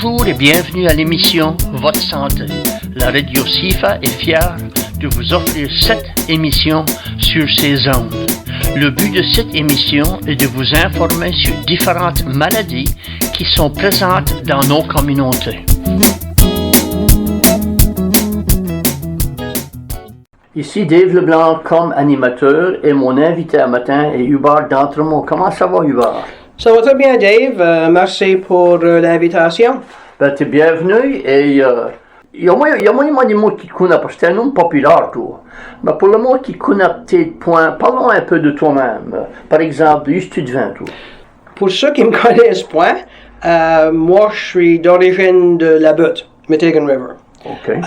Bonjour et bienvenue à l'émission Votre Santé. La radio CIFA est fière de vous offrir cette émission sur ses ondes. Le but de cette émission est de vous informer sur différentes maladies qui sont présentes dans nos communautés. Ici Dave Leblanc comme animateur et mon invité à matin est Hubert D'Entremont. Comment ça va, Hubert? Ça va très bien, Dave. Merci pour l'invitation. Ben, t'es bienvenu et il y a moins de mots qui connaissent parce que t'es un homme populaire, toi. Mais pour le monde qui connaît tes points, parlons un peu de toi-même. Par exemple, d'où tu deviens, toi? Pour ceux qui me connaissent point, moi je suis d'origine de la Butte, Metighan River. Okay.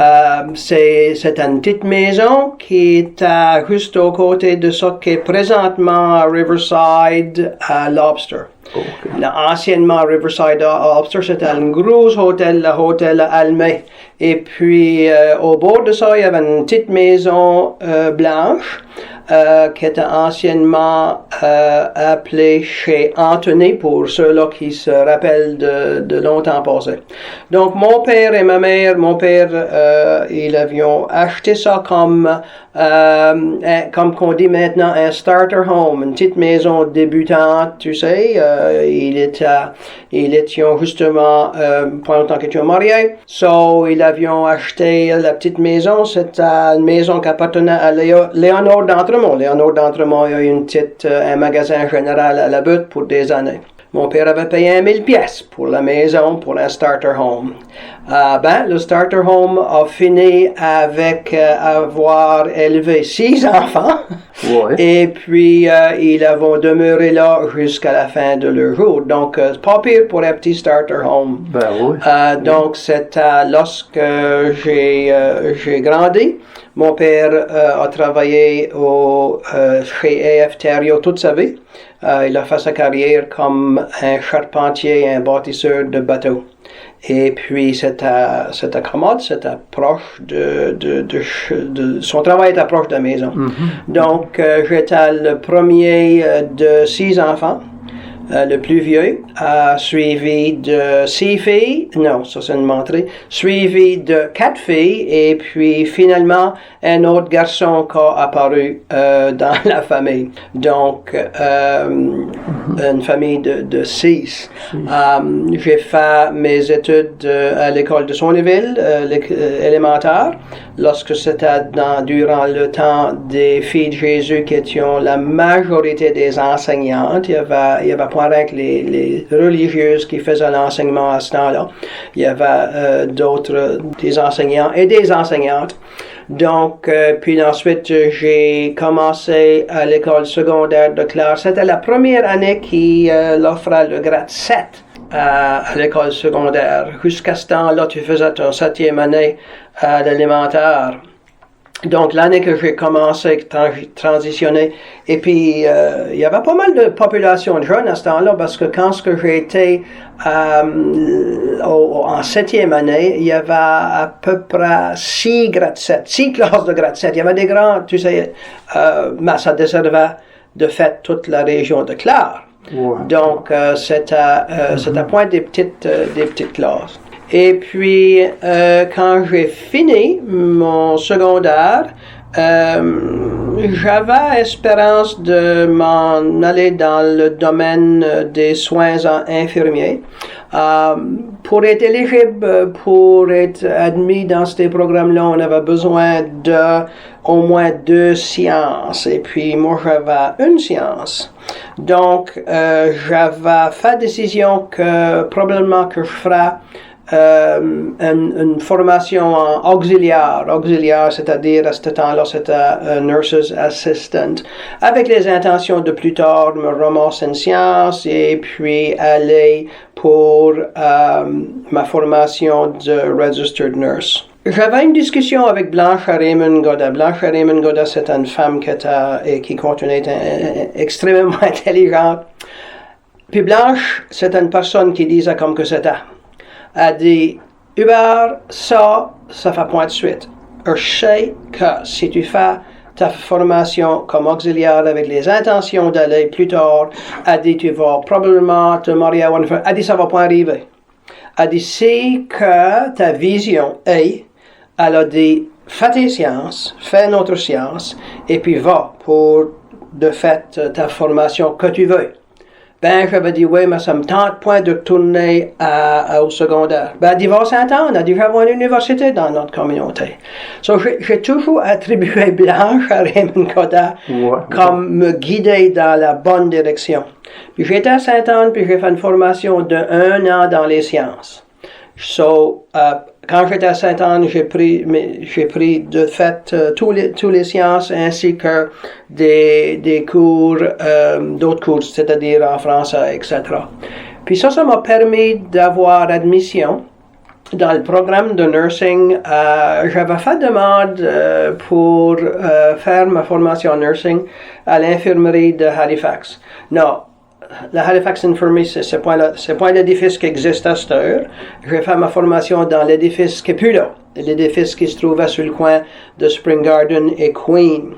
C'est une petite maison qui est juste au côté de ce qui est présentement à Riverside à Lobster. Okay. Anciennement Riverside Lobster, c'était un gros hôtel, le hôtel Almay. Et puis au bord de ça, il y avait une petite maison blanche qui était anciennement appelée chez Anthony, pour ceux-là qui se rappellent de longtemps passé. Donc mon père et ma mère, ils avaient acheté ça comme qu'on dit maintenant un starter home, une petite maison débutante, tu sais. Ils étaient justement pas longtemps qu'ils étaient mariés. So ils avaient acheté la petite maison. C'était une maison qui appartenait à Léonard D'Entremont. Léonard D'Entremont a eu un magasin général à la Butte pour des années. Mon père avait payé 1000 pièces pour la maison, pour un starter home. Le starter home a fini avec avoir élevé 6 enfants. Ouais. Et puis, ils ont demeuré là jusqu'à la fin de leur jour. Donc, pas pire pour un petit starter home. Ben oui. Donc, c'était lorsque j'ai grandi. Mon père a travaillé chez AF Thériault toute sa vie. Il a fait sa carrière comme un charpentier et un bâtisseur de bateaux. Et puis, c'était commode, c'était proche son travail était proche de la maison. Mm-hmm. Donc, j'étais le premier de 6 enfants. Le plus vieux, suivi de 6 filles, non, ça c'est une menterie, suivi de 4 filles, et puis finalement, un autre garçon qui a apparu dans la famille. Donc, une famille de 6. J'ai fait mes études à l'école de Saunieville, élémentaire, lorsque c'était durant le temps des filles de Jésus qui étaient la majorité des enseignantes. Il y avait pas rien que les religieuses qui faisaient l'enseignement à ce temps-là. Il y avait des enseignants et des enseignantes. Donc, puis ensuite, j'ai commencé à l'école secondaire de Clare. C'était la première année qui offrait le grade 7 à l'école secondaire. Jusqu'à ce temps-là, tu faisais ton 7e année à l'élémentaire. Donc, l'année que j'ai commencé à transitionner, et puis il y avait pas mal de population de jeunes à ce temps-là, parce que quand j'ai été en 7e année, il y avait à peu près 6 classes de grade 7. Il y avait des grands, tu sais, mais ça desservait de fait toute la région de Clare. Wow. Donc, c'était point des petites classes. Et puis, quand j'ai fini mon secondaire, j'avais espérance de m'en aller dans le domaine des soins infirmiers. Pour être éligible, pour être admis dans ces programmes-là, on avait besoin au moins 2 sciences. Et puis, moi, j'avais une science. Donc, j'avais fait décision que probablement que je ferais une formation en auxiliaire, c'est-à-dire à ce temps-là, c'était Nurses Assistant, avec les intentions de plus tard me ramasser une science et puis aller pour ma formation de Registered Nurse. J'avais une discussion avec Blanche Raymond Godda. Blanche Raymond Godda, c'est une femme qui continuait d'être extrêmement intelligente. Puis Blanche, c'est une personne qui disait comme que c'était. Elle dit, Hubert, ça fait point de suite. Je sais que si tu fais ta formation comme auxiliaire avec les intentions d'aller plus tard, elle dit, tu vas probablement te marier à une femme. Elle dit, ça va pas arriver. Elle dit, si que ta vision est, elle a dit, fais tes sciences, fais notre science, et puis va pour, de fait, ta formation que tu veux. Ben, j'avais dit, oui, mais ça me tente point de retourner au secondaire. Ben, elle dit, va à Sainte-Anne, elle dit, j'avais une université dans notre communauté. So, j'ai toujours attribué Blanche à Raymond Codin comme me guider dans la bonne direction. Puis j'étais à Sainte-Anne, puis j'ai fait une formation de 1 an dans les sciences. So, quand j'étais à Sainte-Anne, j'ai pris de fait tous les sciences ainsi que des cours, d'autres cours, c'est-à-dire en français, etc. Puis ça m'a permis d'avoir admission dans le programme de nursing. J'avais fait demande pour faire ma formation en nursing à l'infirmerie de Halifax. Non. La Halifax Infirmary, c'est pas l'édifice qui existe à cette heure. J'ai fait ma formation dans l'édifice qui n'est plus là. L'édifice qui se trouvait sur le coin de Spring Garden et Queen.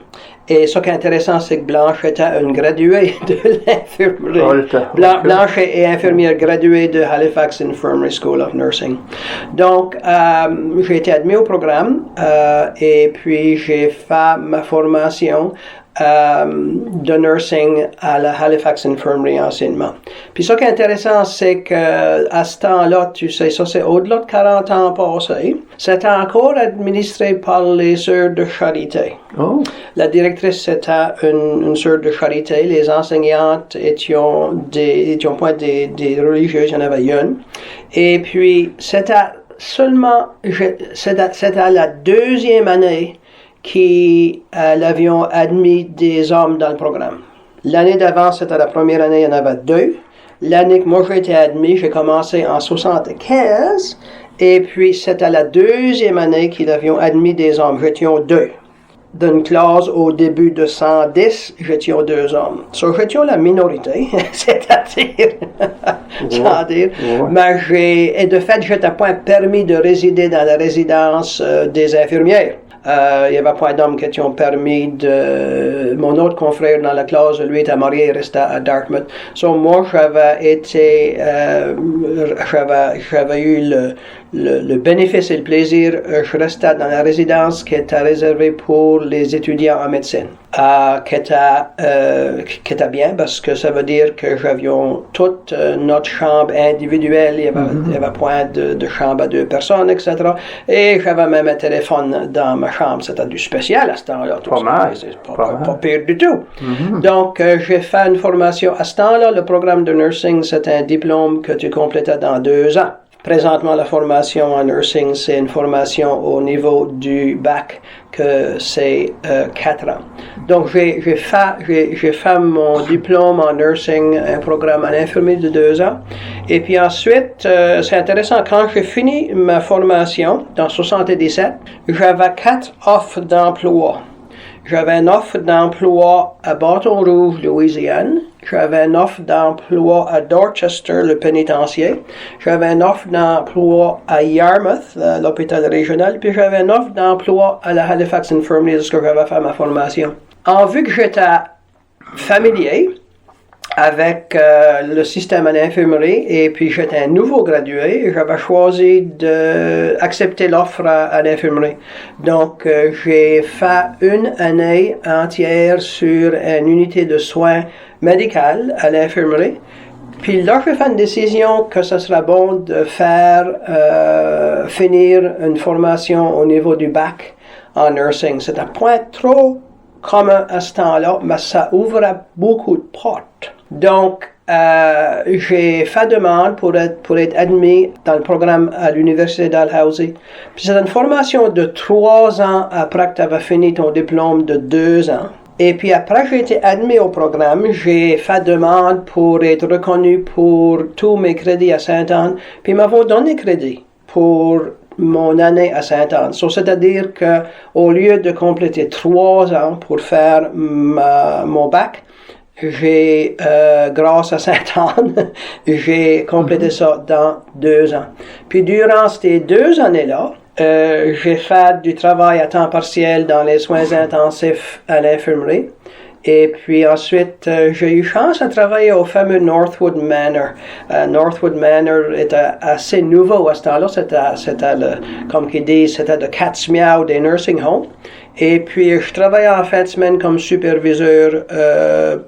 Et ce qui est intéressant, c'est que Blanche était une graduée de l'infirmerie. Blanche est infirmière graduée de Halifax Infirmary School of Nursing. Donc, j'ai été admis au programme et puis j'ai fait ma formation de nursing à la Halifax Infirmary anciennement. Puis ce qui est intéressant, c'est qu'à ce temps-là, tu sais, ça c'est au-delà de 40 ans passés, c'était encore administré par les sœurs de charité. Oh. La directrice c'était une sœur de charité, les enseignantes étaient point des religieuses, il y en avait une. Et puis c'était la 2e année l'avion admis des hommes dans le programme. L'année d'avant, c'était la première année, il y en avait 2. L'année que moi j'ai été admis, j'ai commencé en 75, et puis c'était la 2e année qu'ils avaient admis des hommes. J'étais 2. D'une classe au début de 110, j'étais 2 hommes. So, j'étais la minorité, c'est-à-dire, mais et de fait, j'étais pas permis de résider dans la résidence des infirmières. Il y avait pas d'hommes qui ont permis de... Mon autre confrère dans la classe, lui était marié et restait à Dartmouth. So, moi, j'avais eu le bénéfice et le plaisir. Je restais dans la résidence qui était réservée pour les étudiants en médecine. Qui était bien parce que ça veut dire que j'avions toute notre chambre individuelle. Il y avait point de chambre à 2 personnes, etc. Et j'avais même un téléphone dans ma chambre. C'était du spécial à ce temps-là. C'est pas pire du tout. Mm-hmm. Donc, j'ai fait une formation. À ce temps-là, le programme de nursing, c'est un diplôme que tu complétais dans 2 ans. Présentement, la formation en nursing, c'est une formation au niveau du bac, que c'est 4 ans. Donc, j'ai fait mon diplôme en nursing, un programme en infirmier de 2 ans. Et puis ensuite, c'est intéressant, quand j'ai fini ma formation, dans 77, j'avais 4 offres d'emploi. J'avais une offre d'emploi à Bâton Rouge, Louisiane. J'avais une offre d'emploi à Dorchester, le pénitencier. J'avais une offre d'emploi à Yarmouth, l'hôpital régional. Puis j'avais une offre d'emploi à la Halifax Infirmary, parce que j'avais fait ma formation. En vue que j'étais familier avec le système à l'infirmerie, et puis j'étais un nouveau gradué, j'avais choisi d'accepter l'offre à l'infirmerie. Donc, j'ai fait 1 année entière sur une unité de soins médicales à l'infirmerie. Puis là, j'ai fait une décision que ce serait bon de faire finir une formation au niveau du bac en nursing. C'était pas trop commun à ce temps-là, mais ça ouvrait beaucoup de portes. Donc, j'ai fait demande pour être admis dans le programme à l'Université Dalhousie. Puis c'est une formation de 3 ans après que tu avais fini ton diplôme de 2 ans. Et puis après que j'ai été admis au programme, j'ai fait demande pour être reconnu pour tous mes crédits à Sainte-Anne. Puis ils m'avaient donné crédit pour mon année à Sainte-Anne. C'est-à-dire qu'au lieu de compléter 3 ans pour faire mon bac, j'ai, grâce à Sainte-Anne, j'ai complété ça dans 2 ans. Puis durant ces 2 années-là, j'ai fait du travail à temps partiel dans les soins intensifs à l'infirmerie. Et puis ensuite, j'ai eu chance à travailler au fameux Northwood Manor. Northwood Manor était assez nouveau à ce temps-là. C'était comme qu'ils disent, c'était le cat's meow des nursing homes. Et puis, je travaillais en fin de semaine comme superviseur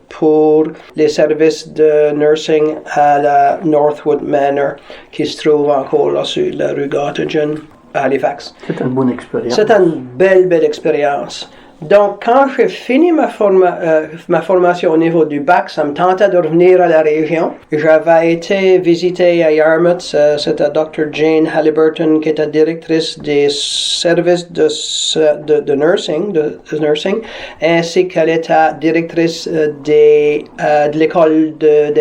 pour les services de nursing à la Northwood Manor, qui se trouve encore là sur la rue Gottingen, à Halifax. C'est une bonne expérience. C'est une belle expérience. Donc, quand j'ai fini ma formation au niveau du bac, ça me tentait de revenir à la région. J'avais été visiter à Yarmouth, c'était Dr. Jane Halliburton, qui était directrice des services de nursing, ainsi qu'elle était directrice de l'école de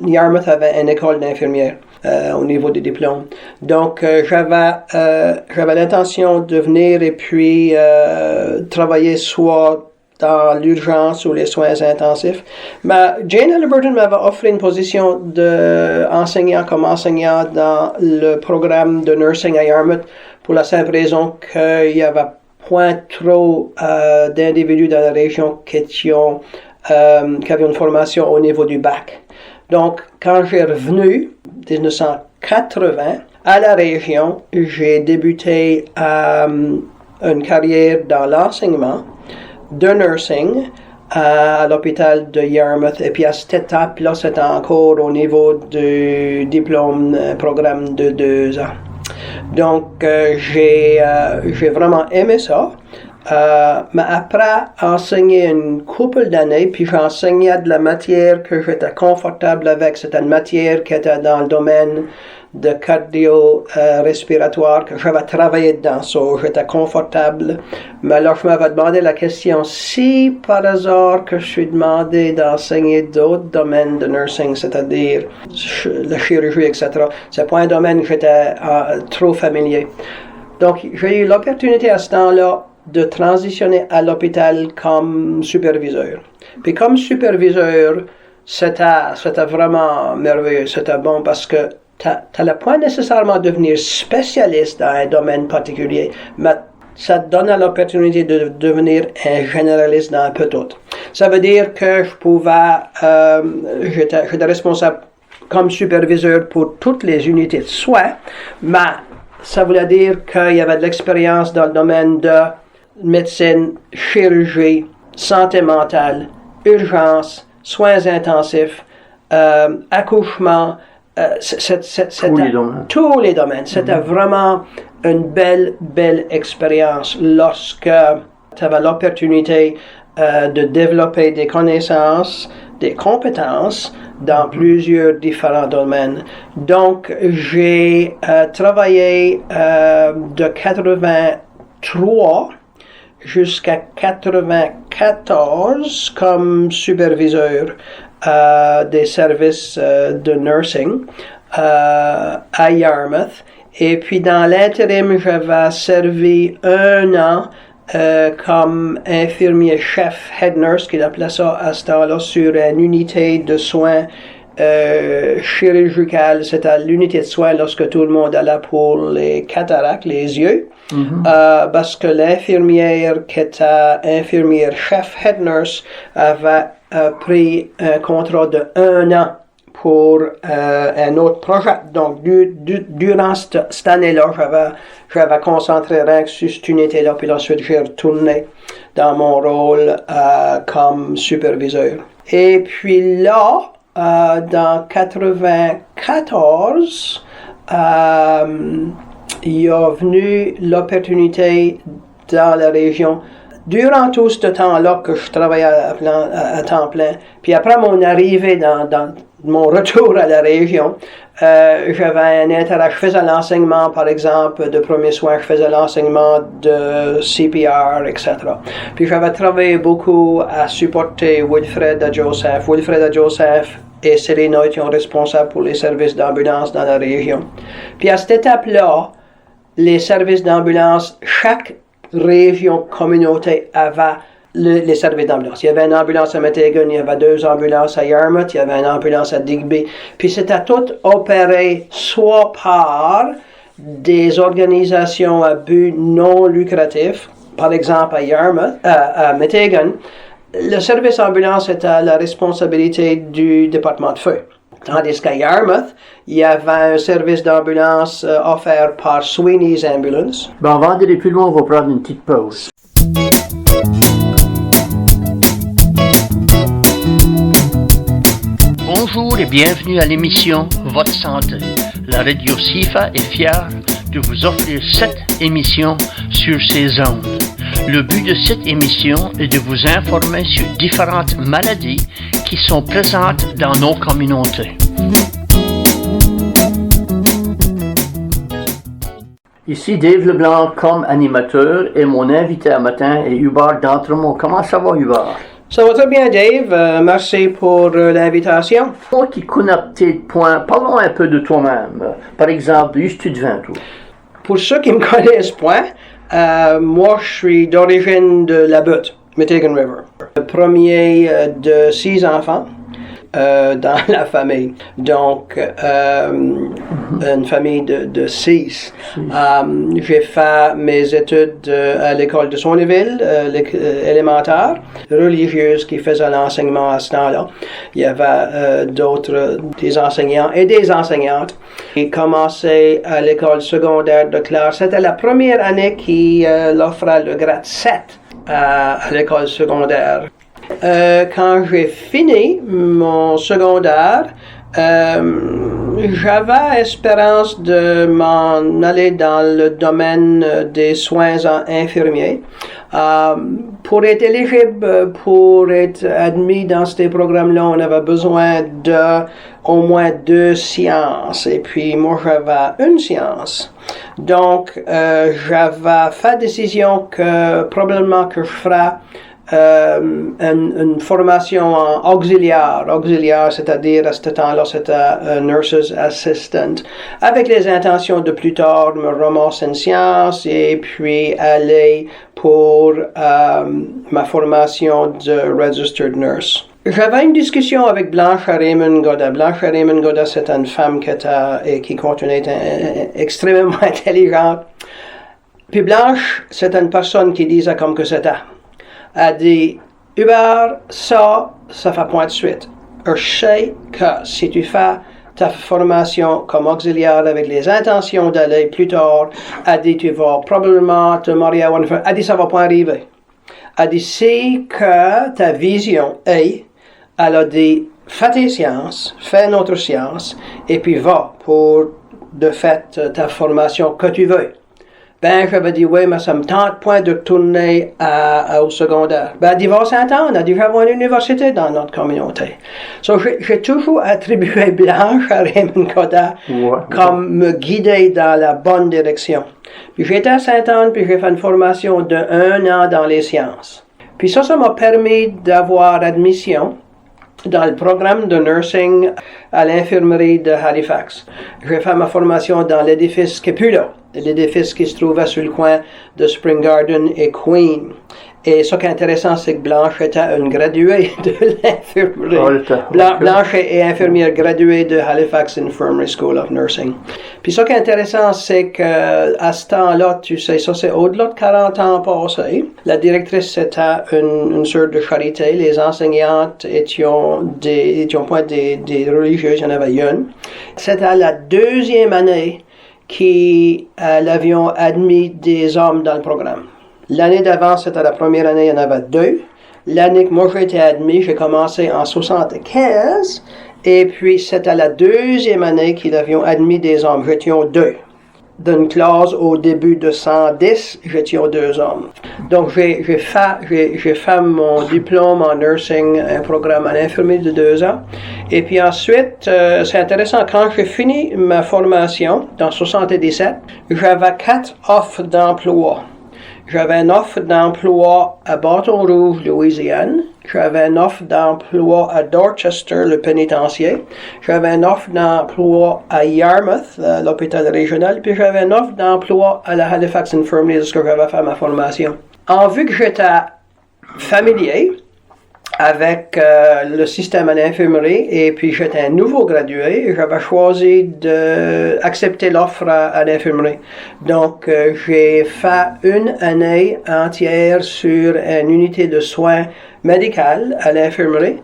Yarmouth avait une école d'infirmières. Au niveau des diplômes. Donc, j'avais l'intention de venir et puis travailler soit dans l'urgence ou les soins intensifs. Mais Jane Halliburton m'avait offert une position d'enseignant comme enseignant dans le programme de nursing à Yarmouth pour la simple raison qu'il y avait point trop d'individus dans la région qui avaient une formation au niveau du bac. Donc, quand j'ai revenu, 1980, à la région, j'ai débuté une carrière dans l'enseignement de nursing à l'hôpital de Yarmouth. Et puis à cette étape-là, c'était encore au niveau du diplôme programme de 2 ans. Donc, j'ai vraiment aimé ça. Mais après enseigner une couple d'années, puis j'enseignais de la matière que j'étais confortable avec. C'était une matière qui était dans le domaine de cardio-respiratoire, que j'avais travaillé dedans, j'étais confortable. Mais alors je m'avais demandé la question, si par hasard que je suis demandé d'enseigner d'autres domaines de nursing, c'est-à-dire la chirurgie, etc., c'est pas un domaine que j'étais trop familier. Donc j'ai eu l'opportunité à ce temps-là de transitionner à l'hôpital comme superviseur. Puis comme superviseur, c'était vraiment merveilleux, c'était bon parce que tu n'as pas nécessairement devenir spécialiste dans un domaine particulier, mais ça te donne l'opportunité de devenir un généraliste dans un peu tout. Ça veut dire que j'étais responsable comme superviseur pour toutes les unités de soins, mais ça voulait dire qu'il y avait de l'expérience dans le domaine de médecine, chirurgie, santé mentale, urgence, soins intensifs, accouchement, tous les domaines. C'était vraiment une belle expérience lorsque tu avais l'opportunité de développer des connaissances, des compétences dans plusieurs différents domaines. Donc, j'ai travaillé de 83 jusqu'à 94 comme superviseur des services de nursing à Yarmouth. Et puis dans l'intérim, j'avais servi 1 an comme infirmier chef, head nurse, qu'il appelait ça à ce temps-là, sur une unité de soins chirurgicales. C'était l'unité de soins lorsque tout le monde allait pour les cataractes, les yeux. Parce que l'infirmière qui était infirmière chef, head nurse, avait pris un contrat de 1 an pour un autre projet. Donc, durant cette année-là, j'avais concentré rien que sur cette unité-là, puis ensuite j'ai retourné dans mon rôle comme superviseur. Et puis là, dans 94, il y a venu l'opportunité dans la région. Durant tout ce temps-là que je travaillais à temps plein, puis après mon arrivée dans mon retour à la région, j'avais un intérêt. Je faisais l'enseignement, par exemple, de premiers soins, je faisais l'enseignement de CPR, etc. Puis j'avais travaillé beaucoup à supporter Wilfred à Joseph. Wilfred à Joseph et Serena étaient responsables pour les services d'ambulance dans la région. Puis à cette étape-là, les services d'ambulance, chaque région, communauté avait les services d'ambulance. Il y avait une ambulance à Metegan, il y avait 2 ambulances à Yarmouth, il y avait une ambulance à Digby. Puis c'était tout opéré soit par des organisations à but non lucratif, par exemple à Yarmouth, à Metegan, le service ambulance est à la responsabilité du département de feu. Tandis qu'à Yarmouth, il y avait un service d'ambulance offert par Sweeney's Ambulance. Ben, avant d'aller plus loin, on va prendre une petite pause. Bonjour et bienvenue à l'émission Votre Santé. La radio SIFA est fière de vous offrir cette émission sur ses ondes. Le but de cette émission est de vous informer sur différentes maladies qui sont présentes dans nos communautés. Ici Dave Leblanc comme animateur et mon invité à matin est Hubert D'Entremont. Comment ça va, Hubert? Ça va très bien, Dave. Merci pour l'invitation. Moi qui connais tes points, parlons un peu de toi-même. Par exemple, d'où tu deviens, toi? Pour ceux qui me connaissent point, moi je suis d'origine de la Butte, Metighan River. Le premier de 6 enfants dans la famille. Donc, une famille de 6. J'ai fait mes études à l'école de Sauneville, élémentaire, religieuse qui faisait l'enseignement à ce temps-là. Il y avait des enseignants et des enseignantes. J'ai commencé à l'école secondaire de Clare. C'était la première année qui offrait le grade 7 à l'école secondaire. Quand j'ai fini mon secondaire, j'avais espérance de m'en aller dans le domaine des soins infirmiers. Pour être éligible, pour être admis dans ces programmes-là, on avait besoin de au moins 2 sciences. Et puis moi, j'avais une science. Donc, j'avais fait décision que probablement que je ferais une formation en auxiliaire. Auxiliaire, c'est-à-dire à ce temps-là, c'était Nurse's Assistant, avec les intentions de plus tard me ramasser en sciences et puis aller pour ma formation de Registered Nurse. J'avais une discussion avec Blanche Raymond Godda. Blanche Raymond Godda, c'est une femme qui continue d'être extrêmement intelligente. Puis Blanche, c'est une personne qui disait comme que c'était. Elle dit, Hubert, ça fait point de suite. Je sais que si tu fais ta formation comme auxiliaire avec les intentions d'aller plus tard, elle dit, tu vas probablement te marier à une femme. Elle dit, ça va pas arriver. Elle dit, si que ta vision est, elle a dit, fais tes sciences, fais notre science, et puis va pour de fait ta formation que tu veux. Ben, j'avais dit, oui, mais ça me tente point de retourner au secondaire. Ben, elle dit, va s'entendre, elle dit, j'avais une université dans notre communauté. So, j'ai toujours attribué Blanche à Raymond Godda comme me guider dans la bonne direction. Puis j'étais à Sainte-Anne, puis j'ai fait une formation de 1 an dans les sciences. Puis ça m'a permis d'avoir admission dans le programme de nursing à l'infirmerie de Halifax. J'ai fait ma formation dans l'édifice qui est plus là, l'édifice qui se trouvait sur le coin de Spring Garden et Queen. Et ce qui est intéressant, c'est que Blanche était une graduée de l'infirmerie. Blanche est infirmière graduée de Halifax Infirmary School of Nursing. Puis ce qui est intéressant, c'est qu'à ce temps-là, tu sais, ça c'est au-delà de 40 ans passés. La directrice c'était une sœur de charité. Les enseignantes étaient point des religieuses, il y en avait une. C'était la 2e année l'avion admis des hommes dans le programme. L'année d'avant, c'était la première année, il y en avait 2. L'année que moi j'ai été admis, j'ai commencé en 75. Et puis, c'était la 2e année qu'ils avaient admis des hommes. J'étais 2. D'une classe au début de 110, j'étais 2 hommes. Donc, j'ai fait mon diplôme en nursing, un programme en infirmier de 2 ans. Et puis ensuite, c'est intéressant, quand j'ai fini ma formation, dans 77, j'avais 4 offres d'emploi. J'avais une offre d'emploi à Bâton Rouge, Louisiane. J'avais une offre d'emploi à Dorchester, le pénitencier. J'avais une offre d'emploi à Yarmouth, l'hôpital régional. Puis j'avais une offre d'emploi à la Halifax Infirmary, parce que j'avais fait ma formation. En vue que j'étais familier avec le système à l'infirmerie et puis j'étais un nouveau gradué et j'avais choisi d'accepter l'offre à l'infirmerie. Donc j'ai fait une année entière sur une unité de soins médicales à l'infirmerie.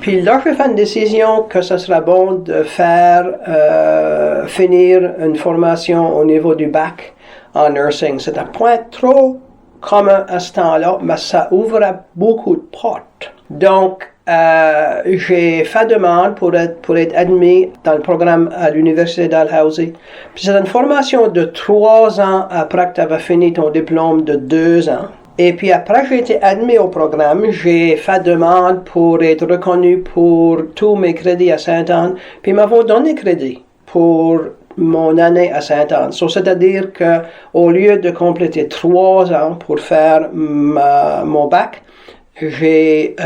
Puis là, j'ai fait une décision que ce serait bon de faire finir une formation au niveau du bac en nursing. C'est un point trop commun à ce temps-là, mais ça ouvrait beaucoup de portes. Donc, j'ai fait demande pour être admis dans le programme à l'Université Dalhousie. Puis c'est une formation de 3 ans après que tu avais fini ton diplôme de 2 ans. Et puis après j'ai été admis au programme, j'ai fait demande pour être reconnu pour tous mes crédits à Sainte-Anne. Puis ils m'avaient donné crédit pour mon année à Sainte-Anne. C'est-à-dire qu'au lieu de compléter 3 ans pour faire mon bac, j'ai,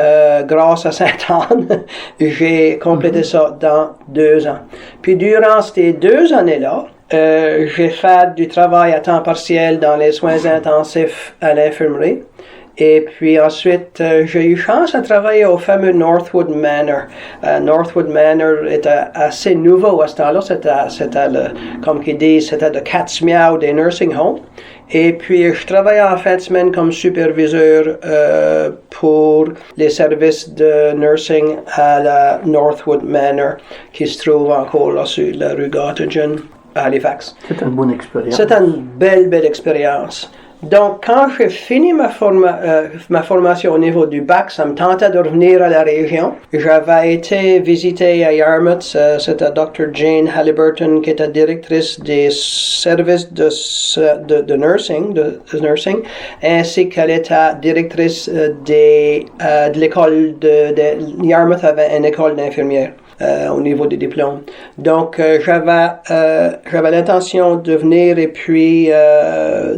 grâce à Sainte-Anne, j'ai complété ça dans 2 ans. Puis durant ces 2 années-là, j'ai fait du travail à temps partiel dans les soins intensifs à l'infirmerie. Et puis ensuite, j'ai eu chance à travailler au fameux Northwood Manor. Northwood Manor était assez nouveau à ce temps-là. C'était comme qu'ils disent, c'était le cat's meow des nursing homes. Et puis, je travaillais en fin de semaine comme superviseur pour les services de nursing à la Northwood Manor, qui se trouve encore là sur la rue Gottingen, à Halifax. C'est une bonne expérience. C'est une belle expérience. Donc, quand j'ai fini ma formation au niveau du bac, ça me tentait de revenir à la région. J'avais été visiter à Yarmouth, c'était Dr. Jane Halliburton qui était directrice des services de nursing, ainsi qu'elle était directrice de l'école de Yarmouth avait une école d'infirmières. Au niveau des diplômes. Donc, j'avais l'intention de venir et puis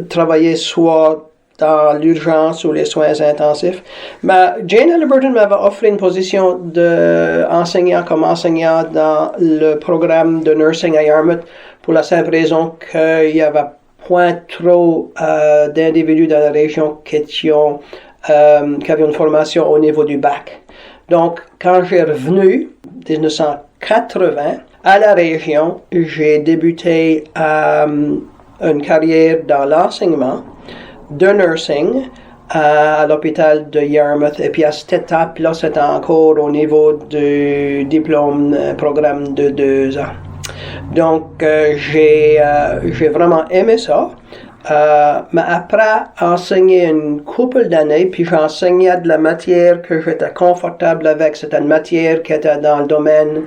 travailler soit dans l'urgence ou les soins intensifs. Mais Jane Halliburton m'avait offert une position d'enseignant comme enseignant dans le programme de nursing à Yarmouth pour la simple raison qu'il y avait point trop d'individus dans la région qui avaient une formation au niveau du bac. Donc, quand j'ai revenu, 1980, à la région, j'ai débuté une carrière dans l'enseignement de nursing à l'hôpital de Yarmouth. Et puis à cette étape-là, c'était encore au niveau du diplôme, programme de 2 ans. Donc, j'ai vraiment aimé ça. Mais après enseigner une couple d'années, puis j'enseignais de la matière que j'étais confortable avec. C'était une matière qui était dans le domaine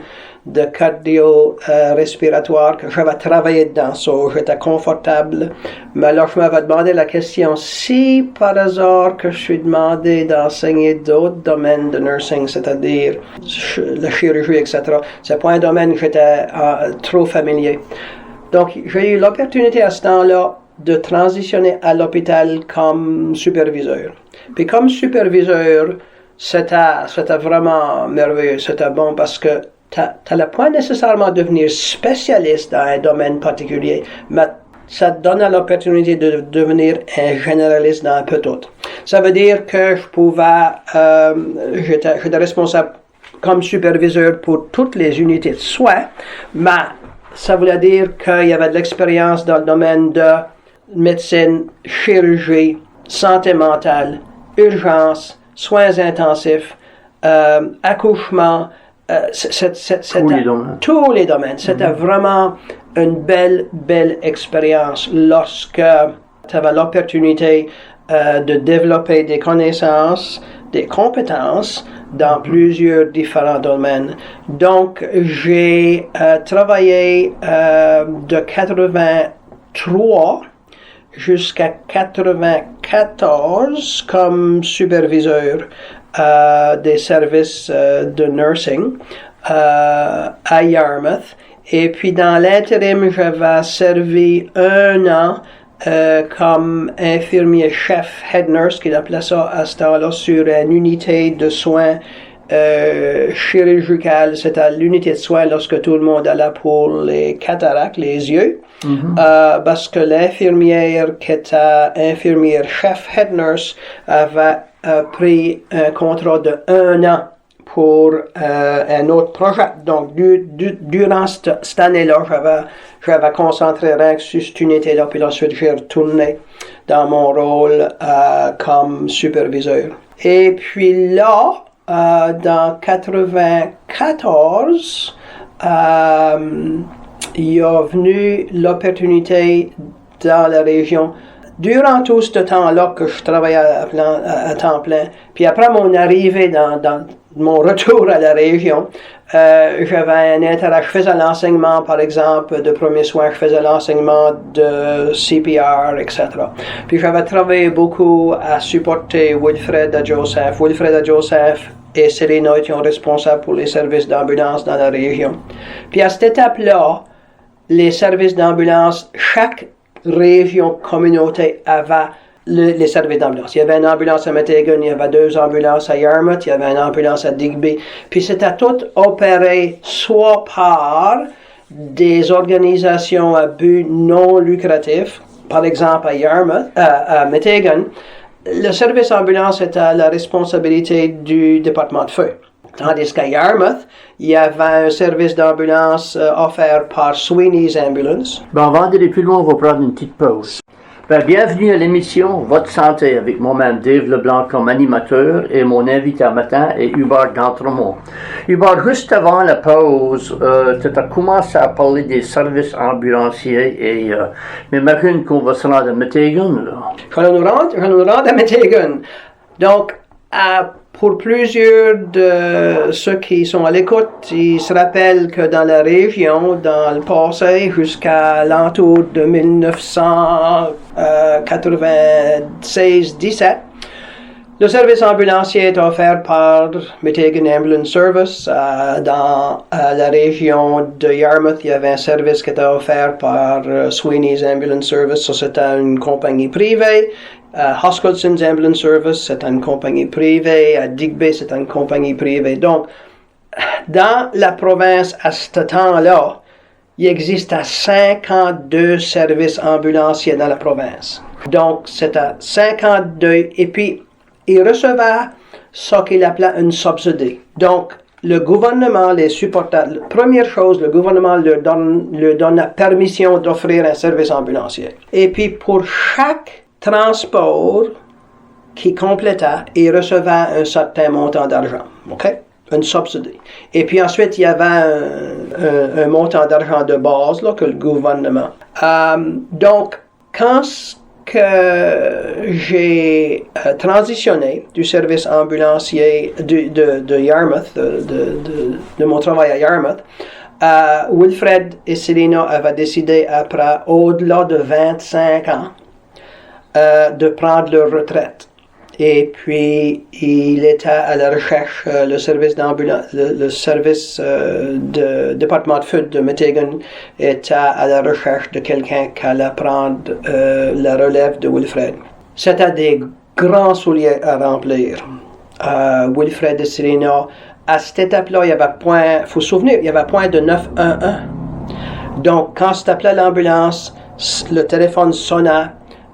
de cardio-respiratoire, que j'avais travaillé dedans, so j'étais confortable. Mais alors je m'avais demandé la question, si par hasard que je suis demandé d'enseigner d'autres domaines de nursing, c'est-à-dire la chirurgie, etc., c'est pas un domaine que j'étais trop familier. Donc j'ai eu l'opportunité à ce temps-là de transitionner à l'hôpital comme superviseur. Puis comme superviseur, c'était vraiment merveilleux, c'était bon parce que tu n'as pas nécessairement devenir spécialiste dans un domaine particulier, mais ça te donne l'opportunité de devenir un généraliste dans un peu tout. Ça veut dire que je pouvais, j'étais responsable comme superviseur pour toutes les unités de soins, mais ça voulait dire qu'il y avait de l'expérience dans le domaine de médecine, chirurgie, santé mentale, urgence, soins intensifs, accouchement, tous les domaines. C'était vraiment une belle expérience lorsque tu avais l'opportunité de développer des connaissances, des compétences dans plusieurs différents domaines. Donc, j'ai travaillé de 83 jusqu'à 94 comme superviseur des services de nursing à Yarmouth. Et puis dans l'intérim, j'avais servi 1 an comme infirmier chef, head nurse, qu'il appelait ça à ce temps-là, sur une unité de soins chirurgicale, c'était l'unité de soins lorsque tout le monde allait pour les cataractes, les yeux, parce que l'infirmière qui était infirmière chef, head nurse, avait pris un contrat de 1 an pour un autre projet. Donc, durant cette année-là, j'avais concentré rien que sur cette unité-là, puis ensuite j'ai retourné dans mon rôle comme superviseur. Et puis là, dans 94, il y a venu l'opportunité dans la région. Durant tout ce temps-là que je travaillais à temps plein, puis après mon arrivée dans mon retour à la région, j'avais un intérêt. Je faisais l'enseignement, par exemple, de premiers soins, je faisais l'enseignement de CPR, etc. Puis j'avais travaillé beaucoup à supporter Wilfred à Joseph. Wilfred à Joseph et Selena étaient responsables pour les services d'ambulance dans la région. Puis à cette étape-là, les services d'ambulance, chaque région, communauté avait les services d'ambulance. Il y avait une ambulance à Meteghan, il y avait 2 ambulances à Yarmouth, il y avait une ambulance à Digby. Puis c'était tout opéré soit par des organisations à but non lucratif, par exemple à Yarmouth, à Meteghan, le service ambulance était à la responsabilité du département de feu. Tandis qu'à Yarmouth, il y avait un service d'ambulance offert par Sweeney's Ambulance. Avant d'aller plus loin, on va prendre une petite pause. Bienvenue à l'émission Votre Santé avec moi-même Dave Leblanc comme animateur et mon invité à matin est Hubert D'Entremont. Hubert, juste avant la pause, tu as commencé à parler des services ambulanciers et m'imagine qu'on va se rendre à Meteghan. Je vais nous rendre à Meteghan. Donc, pour plusieurs de ceux qui sont à l'écoute, ils se rappellent que dans la région, dans le passé, jusqu'à l'entour de 1996-17, le service ambulancier est offert par Meteghan Ambulance Service. Dans la région de Yarmouth, il y avait un service qui était offert par Sweeney's Ambulance Service. Ça, c'était une compagnie privée. Hoskinson's Ambulance Service, c'est une compagnie privée. À Digby, c'est une compagnie privée. Donc, dans la province, à ce temps-là, il existait 52 services ambulanciers dans la province. Donc, c'était 52. Et puis, ils recevaient ce qu'il appelait une subsidie. Donc, le gouvernement les supportait. Première chose, le gouvernement leur donne la permission d'offrir un service ambulancier. Et puis, pour chaque transport qui complétait, il recevait un certain montant d'argent, OK? Une subsidie. Et puis ensuite, il y avait un montant d'argent de base là, que le gouvernement. Donc, quand j'ai transitionné du service ambulancier de Yarmouth, de mon travail à Yarmouth, Wilfred et Selena avaient décidé, après au-delà de 25 ans, de prendre leur retraite. Et puis, il était à la recherche, le service d'ambulance, le service de département de feu de Meteghan était à la recherche de quelqu'un qui allait prendre la relève de Wilfred. C'était des grands souliers à remplir. Wilfred et Selena, à cette étape-là, il y avait point, faut se souvenir, il y avait point de 911. Donc, quand tu appelais l'ambulance, le téléphone sonnait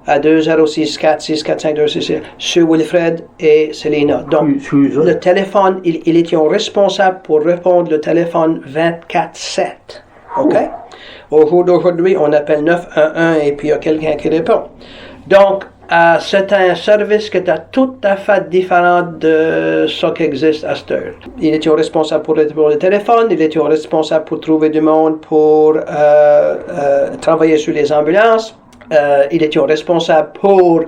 à 206-464-5266 sur Wilfred et Selena. Donc, le téléphone, ils étaient responsables pour répondre le téléphone 24/7. OK? Au jour d'aujourd'hui, on appelle 911 et puis il y a quelqu'un qui répond. Donc, c'est un service qui est tout à fait différent de ce qui existe à cette heure. Ils étaient responsables pour répondre le téléphone, ils étaient responsables pour trouver du monde pour travailler sur les ambulances. Ils étaient responsables pour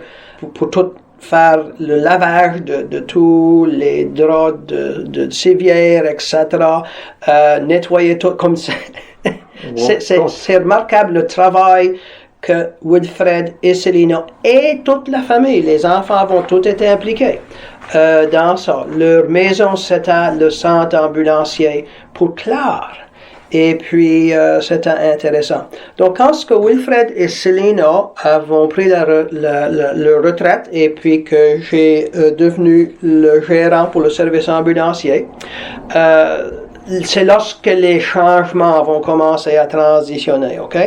tout faire le lavage de tous les draps de civière, etc. Nettoyer tout comme ça. C'est remarquable le travail que Wilfred et Selena et toute la famille, les enfants vont tous été impliqués dans ça. Leur maison, c'était le centre ambulancier pour Clare. Et puis, c'était intéressant. Donc, quand Wilfred et Selena avons pris leur retraite et puis que j'ai devenu le gérant pour le service ambulancier, c'est lorsque les changements vont commencer à transitionner, OK?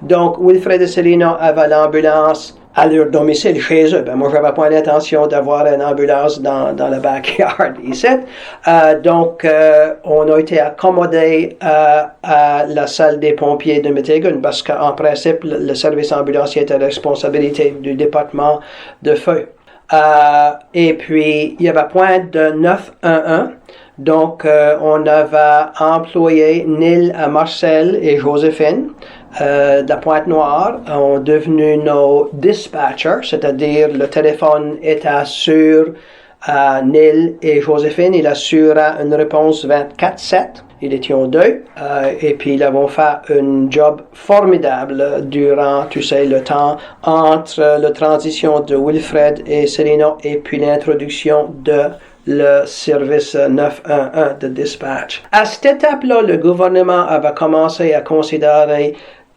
Donc, Wilfred et Selena avaient l'ambulance à leur domicile chez eux. Ben, moi, j'avais pas l'intention d'avoir une ambulance dans le backyard ici. Donc, on a été accommodé à la salle des pompiers de Metighan parce qu'en principe, le service ambulancier était la responsabilité du département de feu. Et puis, il y avait point de 911. Donc, on avait employé Neil, Marcel et Joséphine de la Pointe-Noire ont devenu nos dispatchers, c'est-à-dire le téléphone était sur Neil et Joséphine. Il assura une réponse 24/7. Ils étaient deux et puis ils avons fait un job formidable durant, le temps entre la transition de Wilfred et Selena et puis l'introduction de le service 911 de dispatch. À cette étape-là, le gouvernement avait commencé à considérer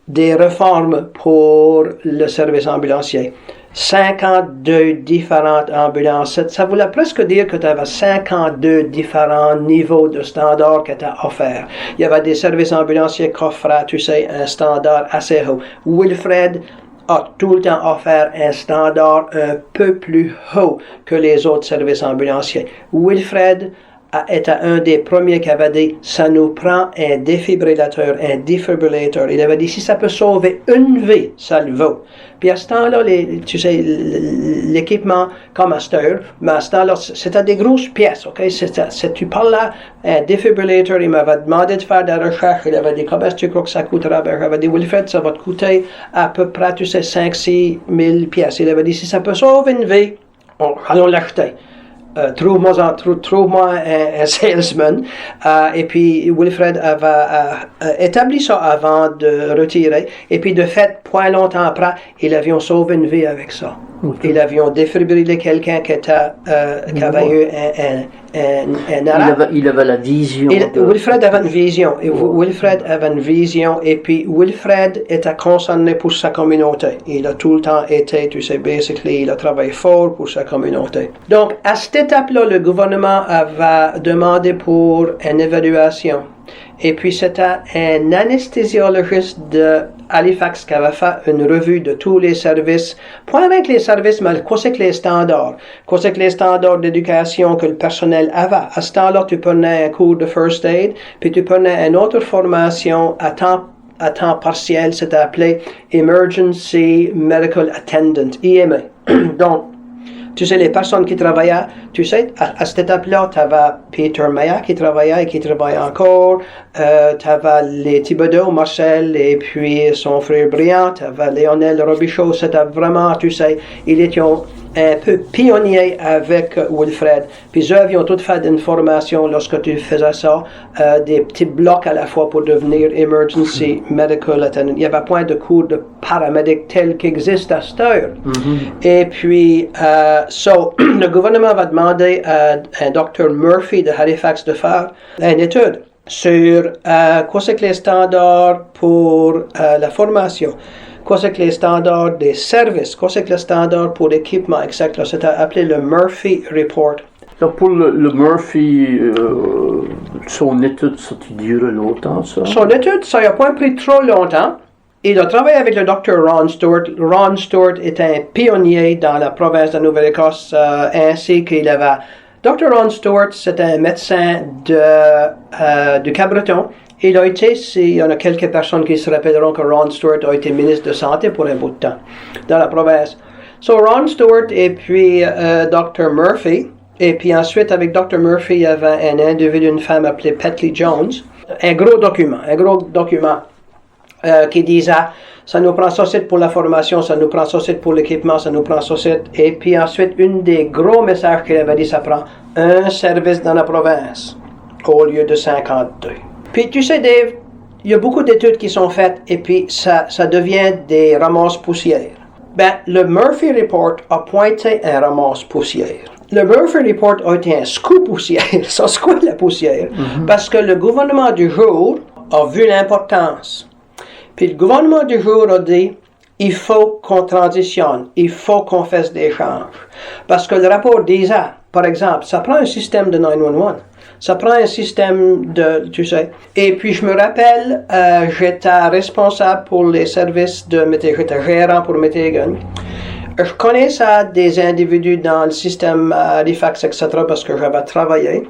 des réformes pour le service ambulancier. 52 différentes ambulances. Ça voulait presque dire que tu avais 52 différents niveaux de standards qui étaient offerts. Il y avait des services ambulanciers qui offraient, un standard assez haut. Wilfred a tout le temps offert un standard un peu plus haut que les autres services ambulanciers. Wilfred était un des premiers qui avait dit, ça nous prend un défibrillateur, un défibrillateur. Il avait dit, si ça peut sauver une vie, ça le vaut. Puis à ce temps-là, l'équipement comme à cette heure, mais à ce temps-là, c'était des grosses pièces, OK? Si tu parles là, un défibrillateur, il m'avait demandé de faire de la recherche, il avait dit, comment est-ce que tu crois que ça coûtera? Ben, j'avais dit, Wilfred, ça va te coûter à peu près, 5-6 000 pièces. Il avait dit, si ça peut sauver une vie, allons l'acheter. Trouve-moi un salesman. Et puis Wilfred avait établi ça avant de retirer. Et puis de fait, point longtemps après, ils avaient sauvé une vie avec ça. Okay. Ils avaient défibrillé quelqu'un qui avait eu un arrêt. Il avait la vision. Wilfred avait une vision. Wilfred avait une vision. Et puis Wilfred était concerné pour sa communauté. Il a tout le temps été, il a travaillé fort pour sa communauté. Donc, à cette étape-là, le gouvernement avait demandé pour une évaluation. Et puis, c'était un anesthésiologiste de Halifax qui avait fait une revue de tous les services. Pas avec les services, mais quoi c'est que les standards? Quoi c'est que les standards d'éducation que le personnel avait? À ce temps-là, tu prenais un cours de first aid, puis tu prenais une autre formation à temps partiel, c'était appelé Emergency Medical Attendant, EMA. Donc, les personnes qui travaillaient, à cette étape-là, tu avais Peter Maya qui travaillait et qui travaille encore, tu avais les Thibodeau, Marcel et puis son frère Briand, tu avais Lionel Robichaud, c'était vraiment, ils étaient un peu pionniers avec Wilfred. Puis eux avions tout fait d'une formation lorsque tu faisais ça, des petits blocs à la fois pour devenir Emergency Medical Attendant. Il n'y avait point de cours de paramédic tel qu'existe à cette heure. Mm-hmm. Et puis, le gouvernement va demander à un Dr. Murphy de Halifax de faire une étude sur quoi c'est que les standards pour la formation. Quoi c'est que les standards des services, quoi c'est que les standards pour l'équipement, etc. C'était appelé le Murphy Report. Donc pour le Murphy, son étude, ça a duré longtemps, ça? Son étude, ça n'a pas pris trop longtemps. Il a travaillé avec le Dr. Ron Stewart. Ron Stewart était un pionnier dans la province de Nouvelle-Écosse, ainsi qu'il avait... Dr. Ron Stewart, c'était un médecin du Cabreton. Il a été, il y en a quelques personnes qui se rappelleront que Ron Stewart a été ministre de Santé pour un bout de temps dans la province. So Ron Stewart et puis Dr. Murphy. Et puis ensuite, avec Dr. Murphy, il y avait un individu, une femme appelée Petley Jones. Un gros document qui disait, ça nous prend ça pour la formation, ça nous prend ça pour l'équipement, ça nous prend ça. Et puis ensuite, une des gros messages qu'il avait dit, ça prend un service dans la province au lieu de 52. Puis tu sais, Dave, il y a beaucoup d'études qui sont faites et puis ça devient des ramasses-poussières. Ben, le Murphy Report a pointé un ramasse-poussière. Le Murphy Report a été un scoop poussière. Ça, c'est quoi la poussière? Mm-hmm. Parce que le gouvernement du jour a vu l'importance. Puis le gouvernement du jour a dit, il faut qu'on transitionne, il faut qu'on fasse des changes. Parce que le rapport DISA, par exemple, ça prend un système de 911. Ça prend un système tu sais. Et puis, je me rappelle, j'étais responsable pour les services de Météo, j'étais gérant pour Météo. Je connaissais des individus dans le système Halifax, etc., parce que j'avais travaillé.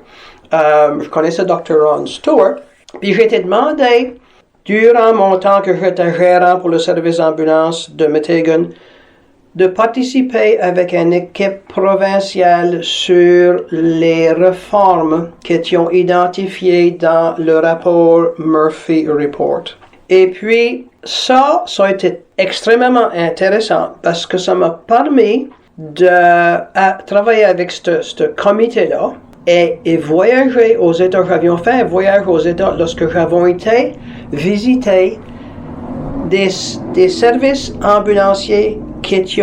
Je connaissais Dr. Ron Stewart. Puis, j'ai été demandé, durant mon temps que j'étais gérant pour le service d'ambulance de Météo, de participer avec une équipe provinciale sur les réformes qui étaient identifiées dans le rapport Murphy Report. Et puis, ça a été extrêmement intéressant parce que ça m'a permis de travailler avec ce comité-là et voyager aux États. J'avions fait un voyage aux États lorsque j'avons été visiter des services ambulanciers qui étaient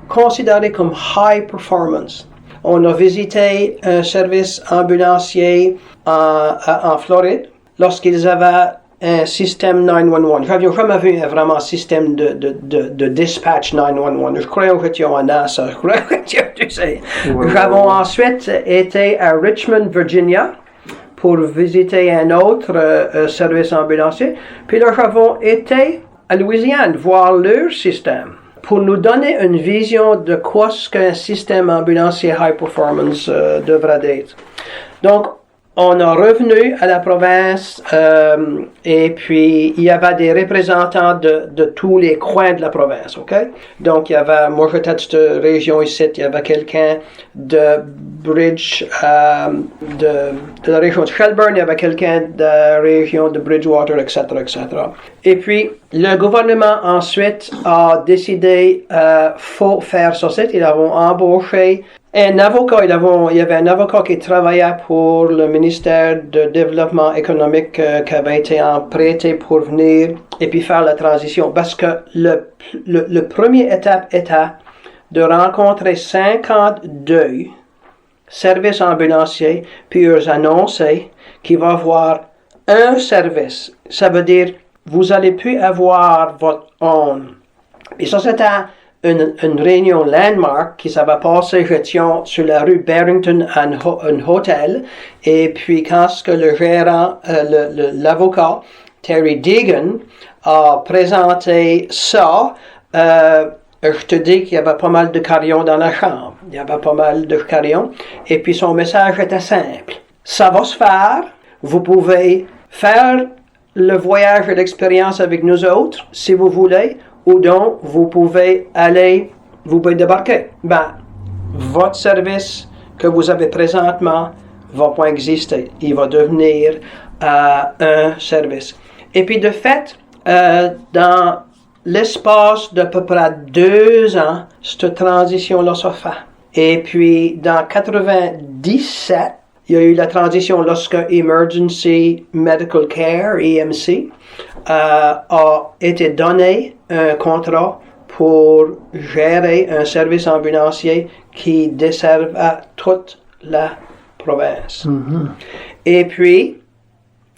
considérés comme high performance. On a visité un service ambulancier en Floride lorsqu'ils avaient un système 911. J'avais jamais vu vraiment un système de dispatch 911. Je croyais que j'étais en NASA. Tu sais. J'avais ensuite été à Richmond, Virginia, pour visiter un autre service ambulancier. Puis là, j'avais été à Louisiane voir leur système pour nous donner une vision de quoi ce qu'un système ambulancier high performance devrait être. Donc, on est revenu à la province et puis il y avait des représentants de tous les coins de la province, ok? Donc, il y avait, moi j'étais de cette région ici, il y avait quelqu'un de Bridge, de la région de Shelburne, il y avait quelqu'un de la région de Bridgewater, etc., etc. Et puis, le gouvernement ensuite a décidé, faut faire ça, ils ont embauché un avocat. Il y avait un avocat qui travaillait pour le ministère de Développement économique qui avait été prêté pour venir et puis faire la transition. Parce que le première étape était de rencontrer 52 services ambulanciers puis leur annoncer qu'il va y avoir un service. Ça veut dire vous allez plus avoir votre own. Et ça, c'était une réunion landmark qui s'avait passé, j'étais sur la rue Barrington, un hôtel. Et puis, quand le gérant, l'avocat, Terry Deegan, a présenté ça, je te dis qu'il y avait pas mal de carillons dans la chambre. Il y avait pas mal de carillons. Et puis, son message était simple. Ça va se faire. Vous pouvez faire le voyage et l'expérience avec nous autres, si vous voulez, ou donc vous pouvez débarquer. Votre service que vous avez présentement va pas exister. Il va devenir un service. Et puis de fait, dans l'espace d'à peu près 2 ans, cette transition-là s'est faite. Et puis dans 97, il y a eu la transition lorsque Emergency Medical Care, EMC, a été donné un contrat pour gérer un service ambulancier qui desserve toute la province. Mm-hmm. Et puis,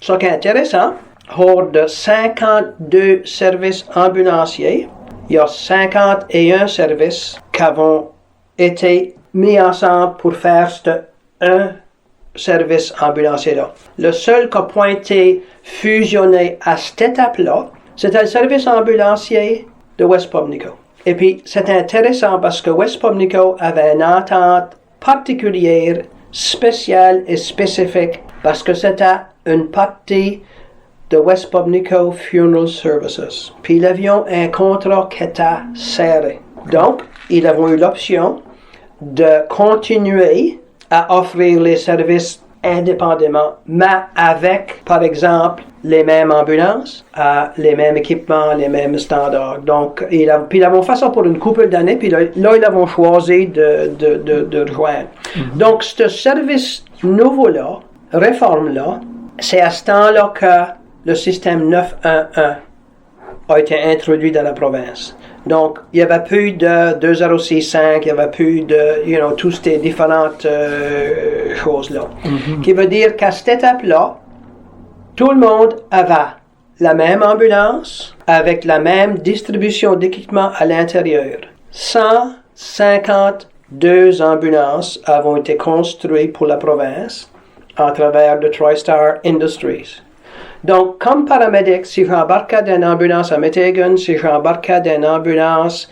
ce qui est intéressant, hors de 52 services ambulanciers, il y a 51 services qui ont été mis ensemble pour faire un service ambulancier-là. Le seul qui a pointé fusionné à cette étape-là, c'était le service ambulancier de West Pubnico. Et puis, c'est intéressant parce que West Pubnico avait une entente particulière, spéciale et spécifique parce que c'était une partie de West Pubnico Funeral Services. Puis, ils avaient un contrat qui était serré. Donc, ils avaient eu l'option de continuer à offrir les services indépendamment, mais avec, par exemple, les mêmes ambulances, les mêmes équipements, les mêmes standards. Donc, puis ils avons fait ça pour une couple d'années, puis là ils avons choisi de rejoindre. Mm-hmm. Donc, ce service nouveau-là, réforme-là, c'est à ce temps-là que le système 911 a été introduit dans la province. Donc, il n'y avait plus de 2065, il n'y avait plus de, toutes ces différentes choses-là. Mm-hmm. Qui veut dire qu'à cette étape-là, tout le monde avait la même ambulance avec la même distribution d'équipement à l'intérieur. 152 ambulances ont été construites pour la province à travers de TriStar Industries. Donc, comme paramédic, si j'embarquais d'une ambulance à Métégan, si j'embarquais d'une ambulance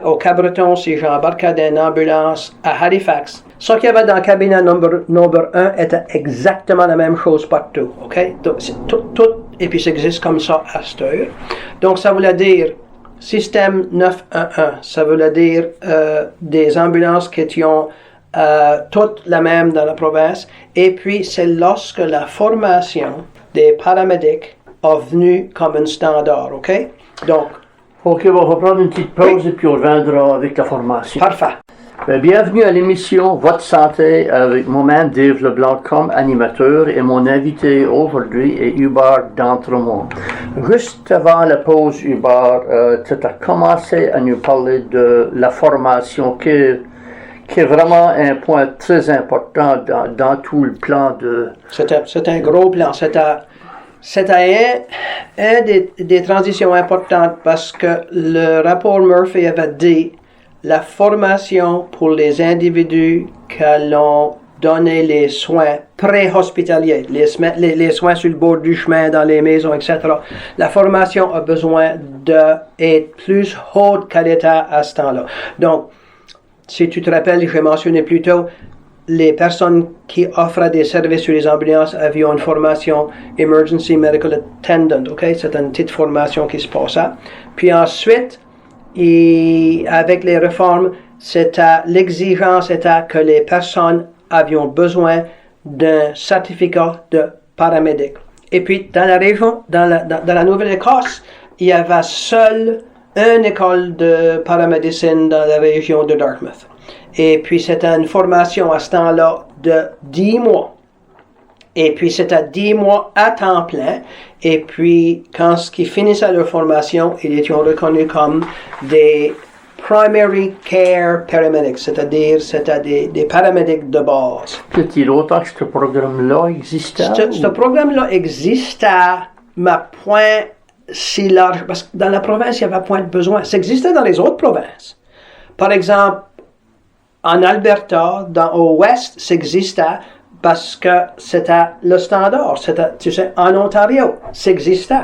au Cabreton, si j'embarquais d'une ambulance à Halifax, ce qu'il y avait dans le cabinet nombre 1 était exactement la même chose partout. OK? Donc, c'est tout, et puis ça existe comme ça à cette heure. Donc, ça voulait dire système 911. Ça voulait dire des ambulances qui étaient toutes la même dans la province. Et puis, c'est lorsque la formation des paramédics est venue comme un standard. OK? Donc, OK, on va prendre une petite pause et puis on reviendra avec la formation. Parfait. Bienvenue à l'émission Votre santé avec moi-même Dave Leblanc comme animateur et mon invité aujourd'hui est Hubert d'Entremont. Juste avant la pause, Hubert, tu as commencé à nous parler de la formation qui est vraiment un point très important dans tout le plan de... C'est un gros plan. C'était un des transitions importantes parce que le rapport Murphy avait dit la formation pour les individus qui allons donner les soins pré-hospitaliers, les soins sur le bord du chemin, dans les maisons, etc. La formation a besoin d'être plus haute qualité à ce temps-là. Donc, si tu te rappelles, j'ai mentionné plus tôt, les personnes qui offrent des services sur les ambulances avaient une formation Emergency Medical Attendant, OK? C'est une petite formation qui se passait. Puis ensuite, et avec les réformes, l'exigence était que les personnes avaient besoin d'un certificat de paramédic. Et puis, dans la région, dans la Nouvelle-Écosse, il y avait seule une école de paramédecine dans la région de Dartmouth. Et puis, c'était une formation à ce temps-là de 10 mois. Et puis, c'était 10 mois à temps plein. Et puis, quand ils finissaient leur formation, ils étaient reconnus comme des primary care paramedics, c'est-à-dire c'était des paramédics de base. C'était longtemps que ce programme-là existait? Ce programme-là existait, mais point si large, parce que dans la province, il n'y avait point de besoin. Ça existait dans les autres provinces. Par exemple, en Alberta, au ouest, ça existait parce que c'était le standard. C'était, tu sais, en Ontario, ça existait.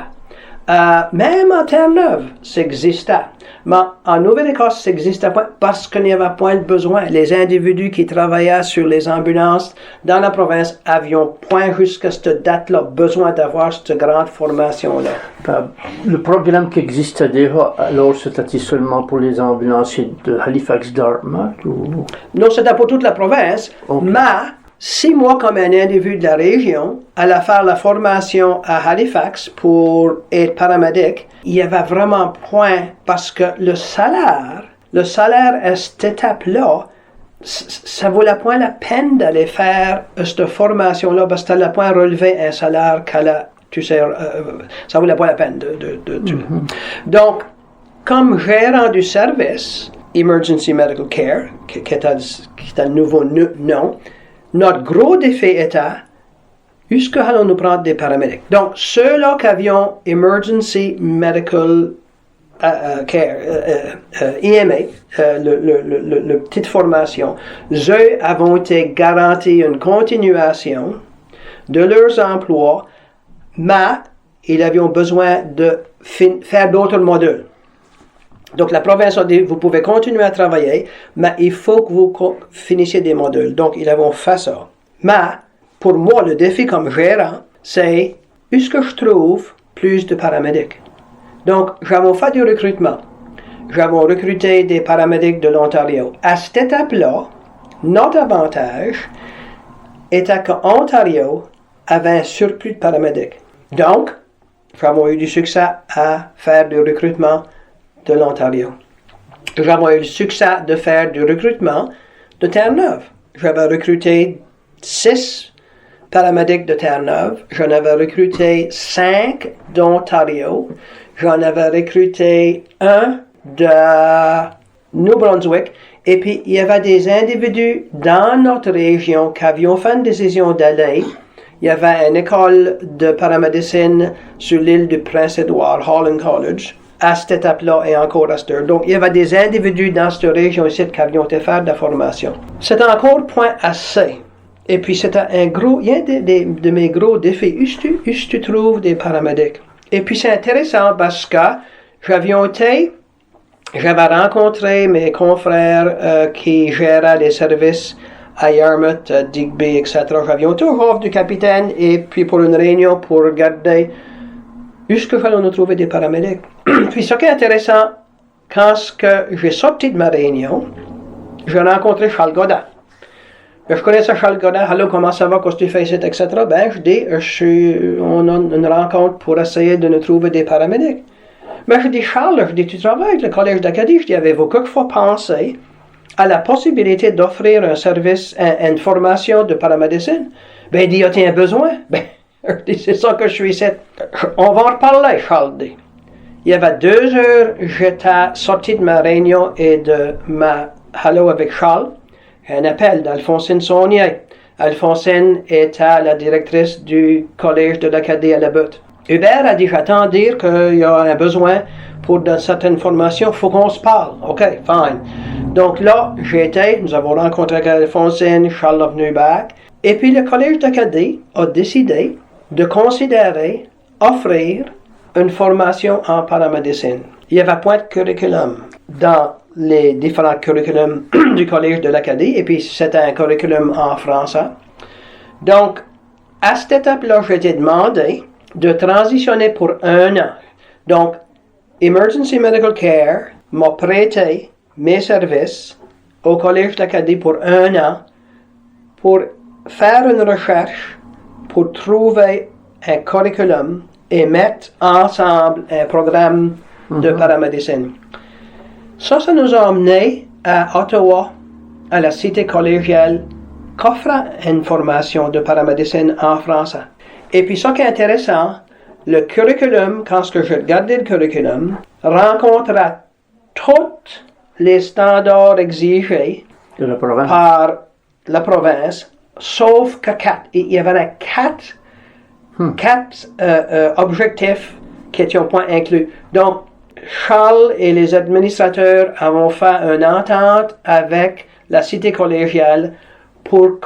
Même en Terre-Neuve, ça existait. Mais en Nouvelle-Écosse, ça n'existait pas parce qu'il n'y avait point de besoin. Les individus qui travaillaient sur les ambulances dans la province avaient point jusqu'à cette date-là besoin d'avoir cette grande formation-là. Le programme qui existait déjà, alors c'était seulement pour les ambulanciers de Halifax-Dartmouth? Ou... Non, c'était pour toute la province, okay. Mais 6 mois comme un individu de la région allait faire la formation à Halifax pour être paramédic. Il y avait vraiment point parce que le salaire à cette étape-là, ça vaut la point la peine d'aller faire cette formation-là parce que ça vaut la point relever un salaire tu sais, ça vaut la point la peine Donc, comme gérant du service Emergency Medical Care, qui est un nouveau nom, notre gros défi était, est-ce que allons-nous prendre des paramédics? Donc, ceux-là qui avions Emergency Medical Care, EMA, le petite formation, eux avons été garantis une continuation de leurs emplois, mais ils avaient besoin de faire d'autres modules. Donc, la province a dit, vous pouvez continuer à travailler, mais il faut que vous finissiez des modules. Donc, ils ont fait ça. Mais, pour moi, le défi comme gérant, c'est, est-ce que je trouve plus de paramédics? Donc, j'avais fait du recrutement. J'avais recruté des paramédics de l'Ontario. À cette étape-là, notre avantage était qu'Ontario avait un surplus de paramédics. Donc, j'avais eu du succès à faire du recrutement de l'Ontario. J'avais eu le succès de faire du recrutement de Terre-Neuve. J'avais recruté 6 paramédics de Terre-Neuve. J'en avais recruté 5 d'Ontario. J'en avais recruté 1 de New Brunswick. Et puis, il y avait des individus dans notre région qui avaient fait une décision d'aller. il y avait une école de paramédecine sur l'île du Prince-Édouard, Holland College, à cette étape-là et encore à cette heure. Donc, il y avait des individus dans cette région ici qui avaient été faire de la formation. C'était encore point assez. Et puis, c'était un de mes gros défis. Où tu trouves des paramédics? Et puis, c'est intéressant parce que j'avais rencontré mes confrères qui géraient les services à Yarmouth, Digby, etc. J'avais toujours du capitaine et puis pour une réunion pour regarder où est-ce que fallait nous trouver des paramédics. Puis ce qui est intéressant, quand j'ai sorti de ma réunion, j'ai rencontré Charles Godin. Je connaissais Charles Godin, allô, comment ça va, qu'est-ce que tu fais ici, etc. Ben, je dis, on a une rencontre pour essayer de nous trouver des paramédics. Mais je dis, Charles, tu travailles avec le Collège d'Acadie, je dis, avez-vous quelquefois pensé à la possibilité d'offrir un service, une formation de paramédecine? Ben, il dit, y a-t-il un besoin? Ben, je dis, c'est ça que je suis ici. On va en reparler, Charles dit. Il y avait 2 heures, j'étais sorti de ma réunion et de ma halo avec Charles. Un appel d'Alphonsine Saunier. Alphonsine était la directrice du Collège de l'Acadie à la Butte. Hubert a dit, j'attends dire qu'il y a un besoin pour une certaine formation, il faut qu'on se parle. OK, fine. Donc là, nous avons rencontré Alphonsine, Charles est venu back, et puis le Collège d'Acadie a décidé de considérer offrir une formation en paramédecine. Il n'y avait point de curriculum dans les différents curriculums du Collège de l'Acadie, et puis c'était un curriculum en français. Donc, à cette étape-là, j'ai été demandé de transitionner pour 1 an. Donc, Emergency Medical Care m'a prêté mes services au Collège d'Acadie pour 1 an pour faire une recherche, pour trouver un curriculum et mettre ensemble un programme de paramédecine. Ça nous a emmené à Ottawa, à la cité collégiale, qu'offre une formation de paramédecine en français. Et puis, ce qui est intéressant, le curriculum, quand je regardais le curriculum, rencontra tous les standards exigés par la province, sauf que 4. Il y avait 4 objectifs qui étaient point inclus. Donc, Charles et les administrateurs ont fait une entente avec la cité collégiale pour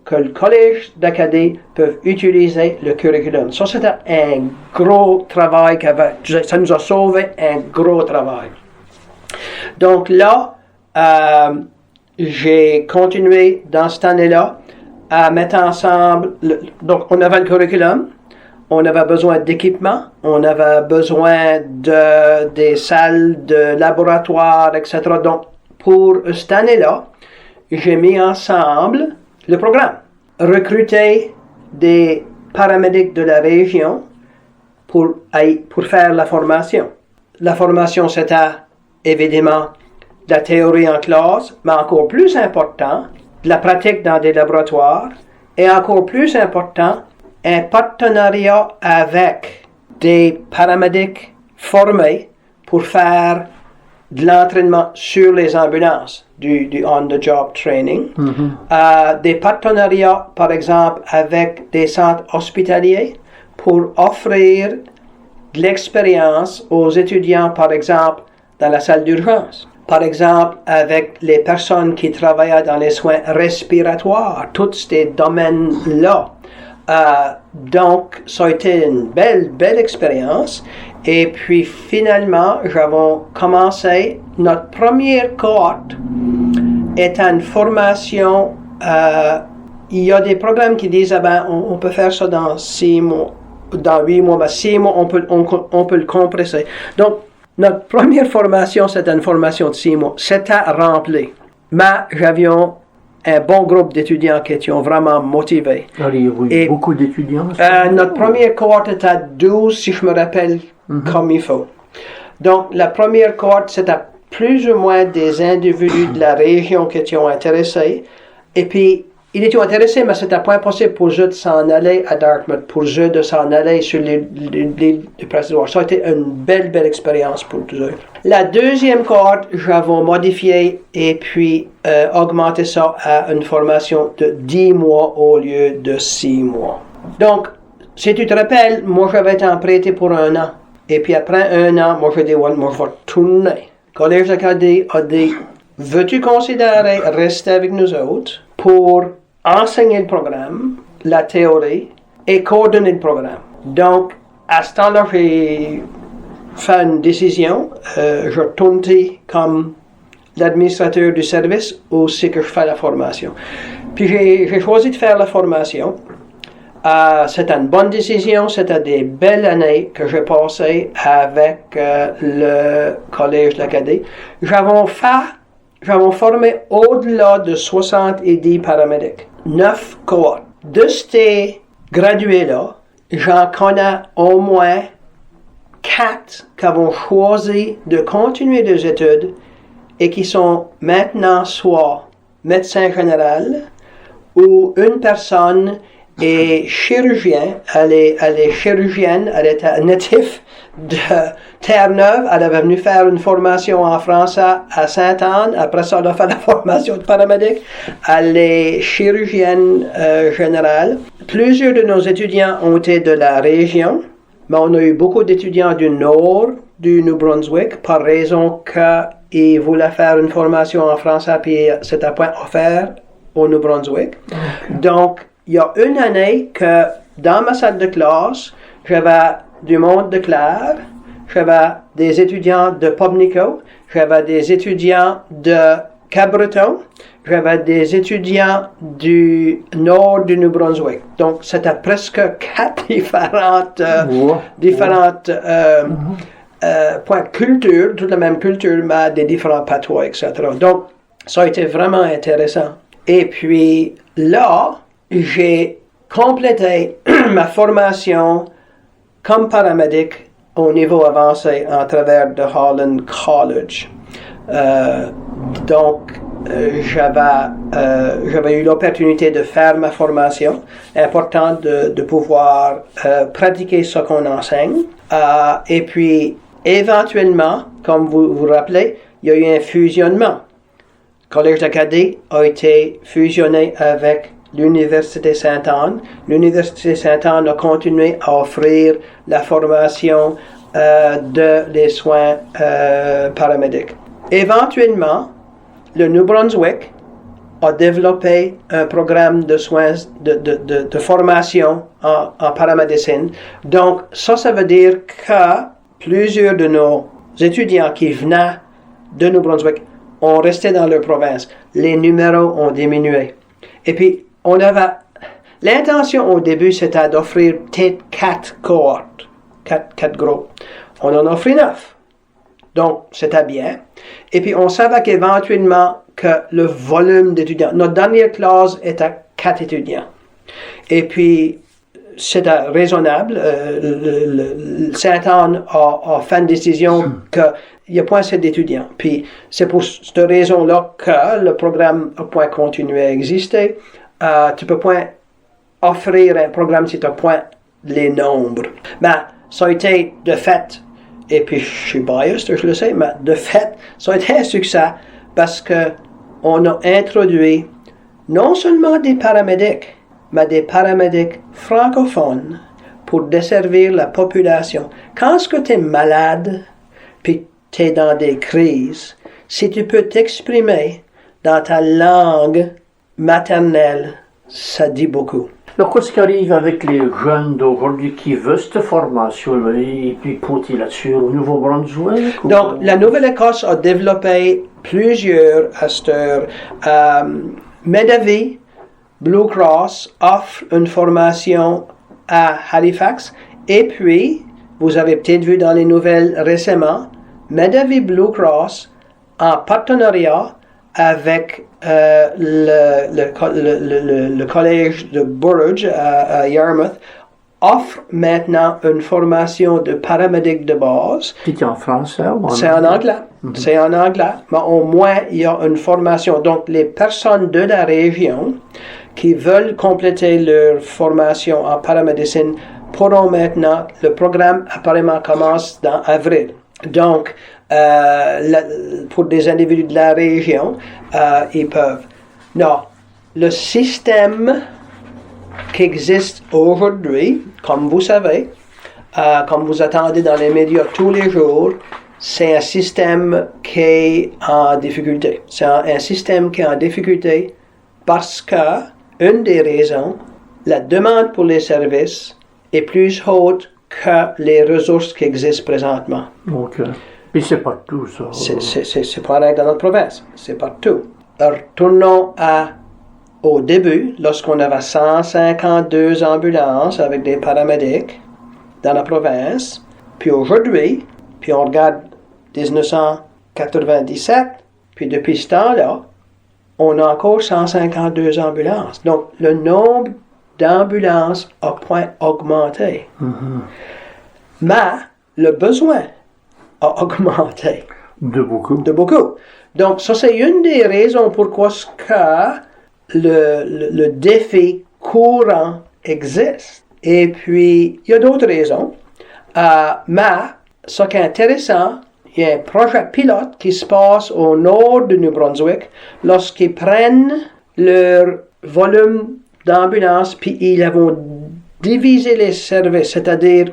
que le Collège d'Acadie peut utiliser le curriculum. Ça, c'était un gros travail ça nous a sauvé un gros travail. Donc là, j'ai continué dans cette année-là à mettre ensemble, donc on avait le curriculum, on avait besoin d'équipement, on avait besoin des salles de laboratoire, etc. Donc, pour cette année-là, j'ai mis ensemble le programme. Recruter des paramédics de la région pour faire la formation. La formation, c'était évidemment de la théorie en classe, mais encore plus important, de la pratique dans des laboratoires, et encore plus important, un partenariat avec des paramédics formés pour faire de l'entraînement sur les ambulances, du on-the-job training. Des partenariats, par exemple, avec des centres hospitaliers pour offrir de l'expérience aux étudiants, par exemple, dans la salle d'urgence. Par exemple, avec les personnes qui travaillent dans les soins respiratoires, tous ces domaines-là. Donc, ça a été une belle expérience. Et puis, finalement, j'avais commencé notre première cohorte est une formation. Il y a des programmes qui disent, on peut faire ça dans 6 mois, dans 8 mois, mais 6 mois, on peut le compresser. Donc, notre première formation, c'était une formation de 6 mois. C'était rempli. Mais j'avions un bon groupe d'étudiants qui étaient vraiment motivés. Alors, il y a eu beaucoup d'étudiants? Notre première cohorte était à 12, si je me rappelle comme il faut. Donc, la première cohorte, c'était plus ou moins des individus de la région qui étaient intéressés. Et puis, ils étaient intéressés, mais c'était pas possible pour eux de s'en aller à Dartmouth, pour eux de s'en aller sur l'île du Prince-Édouard. Ça a été une belle expérience pour tous eux. La deuxième cohorte, j'avais modifié et puis augmenté ça à une formation de 10 mois au lieu de 6 mois. Donc, si tu te rappelles, moi, j'avais été emprunté pour 1 an. Et puis après 1 an, moi, j'ai dit, ouais, moi, je vais tourner. Le Collège d'Acadie a dit, veux-tu considérer rester avec nous autres pour enseigner le programme, la théorie, et coordonner le programme? Donc, à ce temps-là, j'ai fait une décision. Je tourne comme l'administrateur du service aussi que je fais la formation. Puis j'ai choisi de faire la formation. C'était une bonne décision, c'était des belles années que j'ai passées avec le Collège de l'Acadie. J'avais formé au-delà de 70 paramédics, 9 cohortes. De ces gradués-là, j'en connais au moins 4 qui ont choisi de continuer des études et qui sont maintenant soit médecin général ou une personne est chirurgien, elle est chirurgienne, elle est native de Terre-Neuve, elle est venue faire une formation en français à Sainte-Anne, après ça elle a fait la formation de paramédic, elle est chirurgienne générale. Plusieurs de nos étudiants ont été de la région, mais on a eu beaucoup d'étudiants du nord du New Brunswick, par raison qu'ils voulaient faire une formation en français, puis c'était point offert au New Brunswick. Donc, il y a une année que dans ma salle de classe, j'avais du monde de Clare, j'avais des étudiants de Pubnico, j'avais des étudiants de Cap-Breton, j'avais des étudiants du nord du New Brunswick. Donc, c'était presque 4 différentes points culture, toute la même culture, mais des différents patois, etc. Donc, ça a été vraiment intéressant. Et puis, là, j'ai complété ma formation comme paramédic au niveau avancé en travers de Holland College. Donc, j'avais eu l'opportunité de faire ma formation. Important de pouvoir pratiquer ce qu'on enseigne. Et puis, éventuellement, comme vous vous rappelez, il y a eu un fusionnement. Le Collège d'Acadie a été fusionné avec l'Université Sainte-Anne. L'Université Sainte-Anne a continué à offrir la formation des soins paramédics. Éventuellement, le New Brunswick a développé un programme de soins, de formation en paramédecine. Donc, ça veut dire que plusieurs de nos étudiants qui venaient de New Brunswick ont resté dans leur province. Les numéros ont diminué. Et puis, l'intention au début, c'était d'offrir peut-être 4 cohortes, 4 groupes. On en a offert 9. Donc, c'était bien. Et puis, on savait qu'éventuellement, que le volume d'étudiants, notre dernière classe était 4 étudiants. Et puis, c'était raisonnable. Sainte-Anne a fait une décision qu'il n'y a pas assez d'étudiants. Puis, c'est pour cette raison-là que le programme n'a pas continué à exister. Tu ne peux pas offrir un programme si tu n'as pas les nombres. Mais ça a été de fait, et puis je suis biased, je le sais, mais de fait, ça a été un succès parce qu'on a introduit non seulement des paramédics, mais des paramédics francophones pour desservir la population. Quand est-ce que tu es malade, puis tu es dans des crises, si tu peux t'exprimer dans ta langue maternelle, ça dit beaucoup. Alors, qu'est-ce qui arrive avec les jeunes d'aujourd'hui qui veulent cette formation et puis pour-ils là-dessus au Nouveau-Brunswick? Donc, la Nouvelle-Écosse a développé plusieurs asters. Medavie, Blue Cross offre une formation à Halifax. Et puis, vous avez peut-être vu dans les nouvelles récemment, Medavie Blue Cross, en partenariat avec le collège de Burridge à Yarmouth, offre maintenant une formation de paramédic de base. C'est en français ou en anglais? C'est en anglais. C'est en anglais, mais au moins il y a une formation. Donc les personnes de la région qui veulent compléter leur formation en paramédecine pourront maintenant, le programme apparemment commence dans avril. Donc, pour des individus de la région, ils peuvent. Non, le système qui existe aujourd'hui, comme vous savez, comme vous attendez dans les médias tous les jours, c'est un système qui est en difficulté. C'est un système qui est en difficulté parce que, une des raisons, la demande pour les services est plus haute que les ressources qui existent présentement. OK. Puis c'est partout, ça. C'est pas rien dans notre province. C'est partout. Retournons au début, lorsqu'on avait 152 ambulances avec des paramédics dans la province. Puis aujourd'hui, puis on regarde 1997, puis depuis ce temps-là, on a encore 152 ambulances. Donc, le nombre d'ambulances a point augmenté. Mais le besoin a augmenté. De beaucoup. De beaucoup. Donc, ça, c'est une des raisons pourquoi le défi courant existe. Et puis, il y a d'autres raisons. Mais, ce qui est intéressant, il y a un projet pilote qui se passe au nord de New Brunswick lorsqu'ils prennent leur volume d'ambulances puis ils vont diviser les services, c'est-à-dire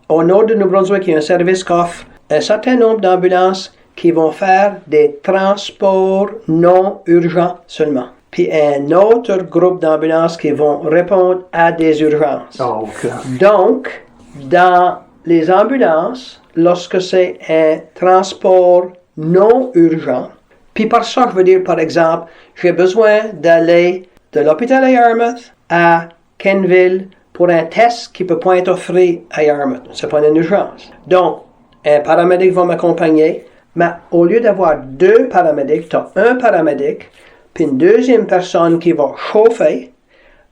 au nord de New Brunswick, il y a un service qui offre un certain nombre d'ambulances qui vont faire des transports non urgents seulement. Puis un autre groupe d'ambulances qui vont répondre à des urgences. Ah, OK. Donc, dans les ambulances, lorsque c'est un transport non urgent, puis par ça, je veux dire, par exemple, j'ai besoin d'aller de l'hôpital à Yarmouth à Kenville pour un test qui peut pas être offert à Yarmouth. C'est pas une urgence. Donc, un paramédic va m'accompagner, mais au lieu d'avoir 2 paramédics, tu as un paramédic, puis une deuxième personne qui va chauffer,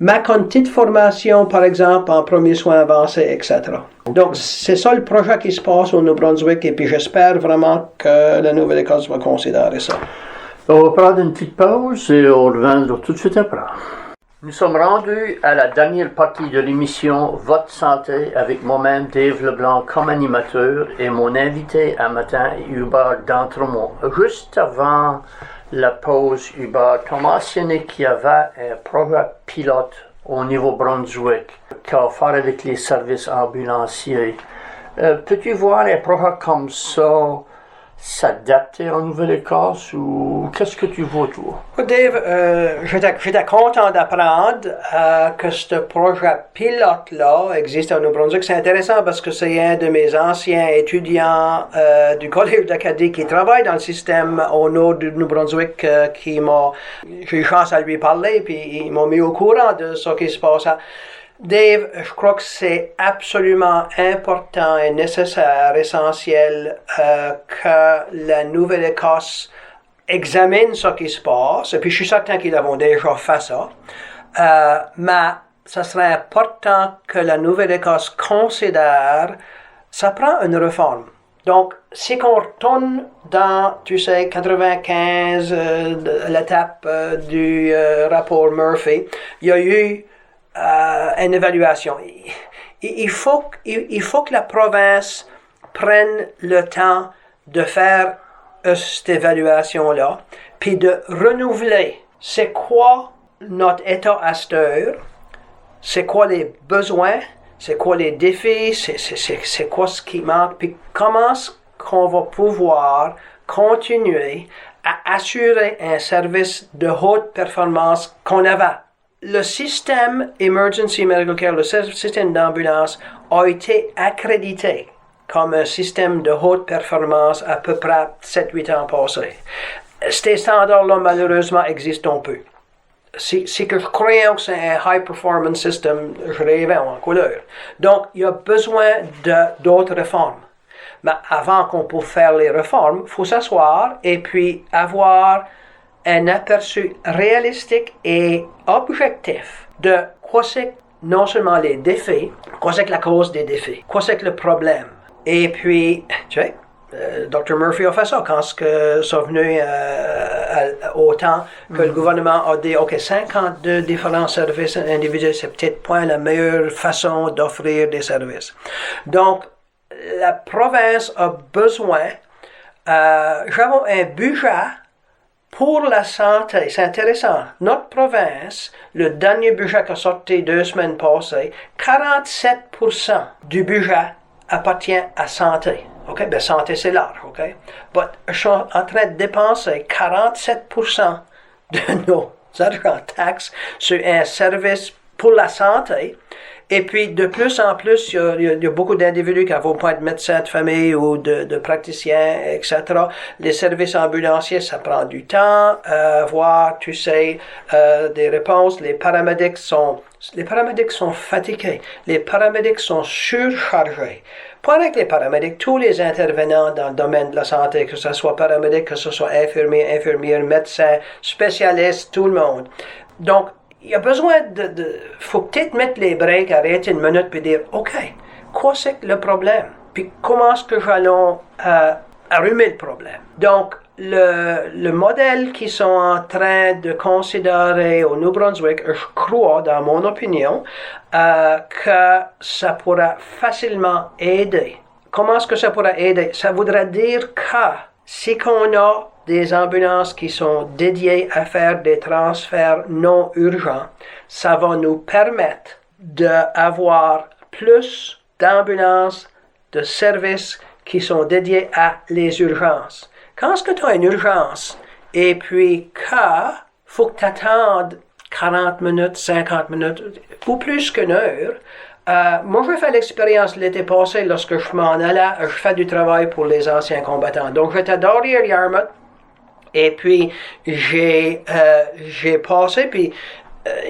mais qu'une petite formation, par exemple, en premiers soins avancés, etc. Donc, c'est ça le projet qui se passe au New Brunswick, et puis j'espère vraiment que la Nouvelle-Écosse va considérer ça. On va prendre une petite pause et on revient tout de suite après. Nous sommes rendus à la dernière partie de l'émission Votre santé avec moi-même, Dave Leblanc, comme animateur, et mon invité à matin, Hubert d'Entremont. Juste avant la pause, Hubert, tu as mentionné qu'il y avait un projet pilote au niveau Brunswick qui a à faire avec les services ambulanciers. Peux-tu voir un projet comme ça s'adapter en Nouvelle-Écosse ou qu'est-ce que tu vois, toi? Dave, j'étais content d'apprendre que ce projet pilote-là existe au Nouveau-Brunswick. C'est intéressant parce que c'est un de mes anciens étudiants du Collège d'Acadie qui travaille dans le système au nord du Nouveau-Brunswick j'ai eu chance à lui parler puis il m'a mis au courant de ce qui se passe. Dave, je crois que c'est absolument important et nécessaire, essentiel, que la Nouvelle-Écosse examine ce qui se passe. Et puis, je suis certain qu'ils avons déjà fait ça. Mais ça serait important que la Nouvelle-Écosse considère, ça prend une réforme. Donc, si on retourne dans, 95, l'étape du rapport Murphy, il y a eu une évaluation. Il faut que la province prenne le temps de faire cette évaluation-là, puis de renouveler c'est quoi notre état à cette heure, c'est quoi les besoins, c'est quoi les défis, c'est quoi ce qui manque, puis comment est-ce qu'on va pouvoir continuer à assurer un service de haute performance qu'on avait. Le système Emergency Medical Care, le système d'ambulance, a été accrédité comme un système de haute performance à peu près 7-8 ans passés. Ces standards-là, malheureusement, existent peu. Si que je croyais que c'est un high performance system, je rêvais en couleur. Donc, il y a besoin d'autres réformes. Mais avant qu'on puisse faire les réformes, il faut s'asseoir et puis avoir un aperçu réalistique et objectif de quoi c'est non seulement les défis, quoi c'est que la cause des défis, quoi c'est que le problème. Et puis, tu sais, Dr. Murphy a fait ça quand c'est venu au temps que le gouvernement a dit, OK, 52 différents services individuels, c'est peut-être pas la meilleure façon d'offrir des services. Donc, la province a besoin, j'avais un budget pour la santé, c'est intéressant. Notre province, le dernier budget qui a sorti 2 semaines passées, 47% du budget appartient à santé. OK? Ben, santé, c'est large. OK? Mais je suis en train de dépenser 47% de nos argent taxes sur un service pour la santé. Et puis, de plus en plus, il y a beaucoup d'individus qui vont pas être médecins de famille ou de praticiens, etc. Les services ambulanciers, ça prend du temps, voir, tu sais, des réponses. Les paramédics sont fatigués. Les paramédics sont surchargés. Pas avec les paramédics, tous les intervenants dans le domaine de la santé, que ce soit paramédic, que ce soit infirmière, médecin, spécialiste, tout le monde. Donc, il y a besoin faut peut-être mettre les breaks, arrêter une minute et dire, OK, quoi c'est le problème? Puis comment est-ce que j'allons allumer le problème? Donc, le modèle qu'ils sont en train de considérer au New Brunswick, je crois, dans mon opinion, que ça pourra facilement aider. Comment est-ce que ça pourra aider? Ça voudrait dire que si qu'on a des ambulances qui sont dédiées à faire des transferts non urgents, ça va nous permettre d'avoir plus d'ambulances, de services qui sont dédiés à les urgences. Quand est-ce que tu as une urgence et puis faut que tu attendes 40 minutes, 50 minutes ou plus qu'une heure, moi, j'ai fait l'expérience l'été passé lorsque je m'en allais, je fais du travail pour les anciens combattants. Donc, j'étais derrière Yarmouth et puis j'ai passé, puis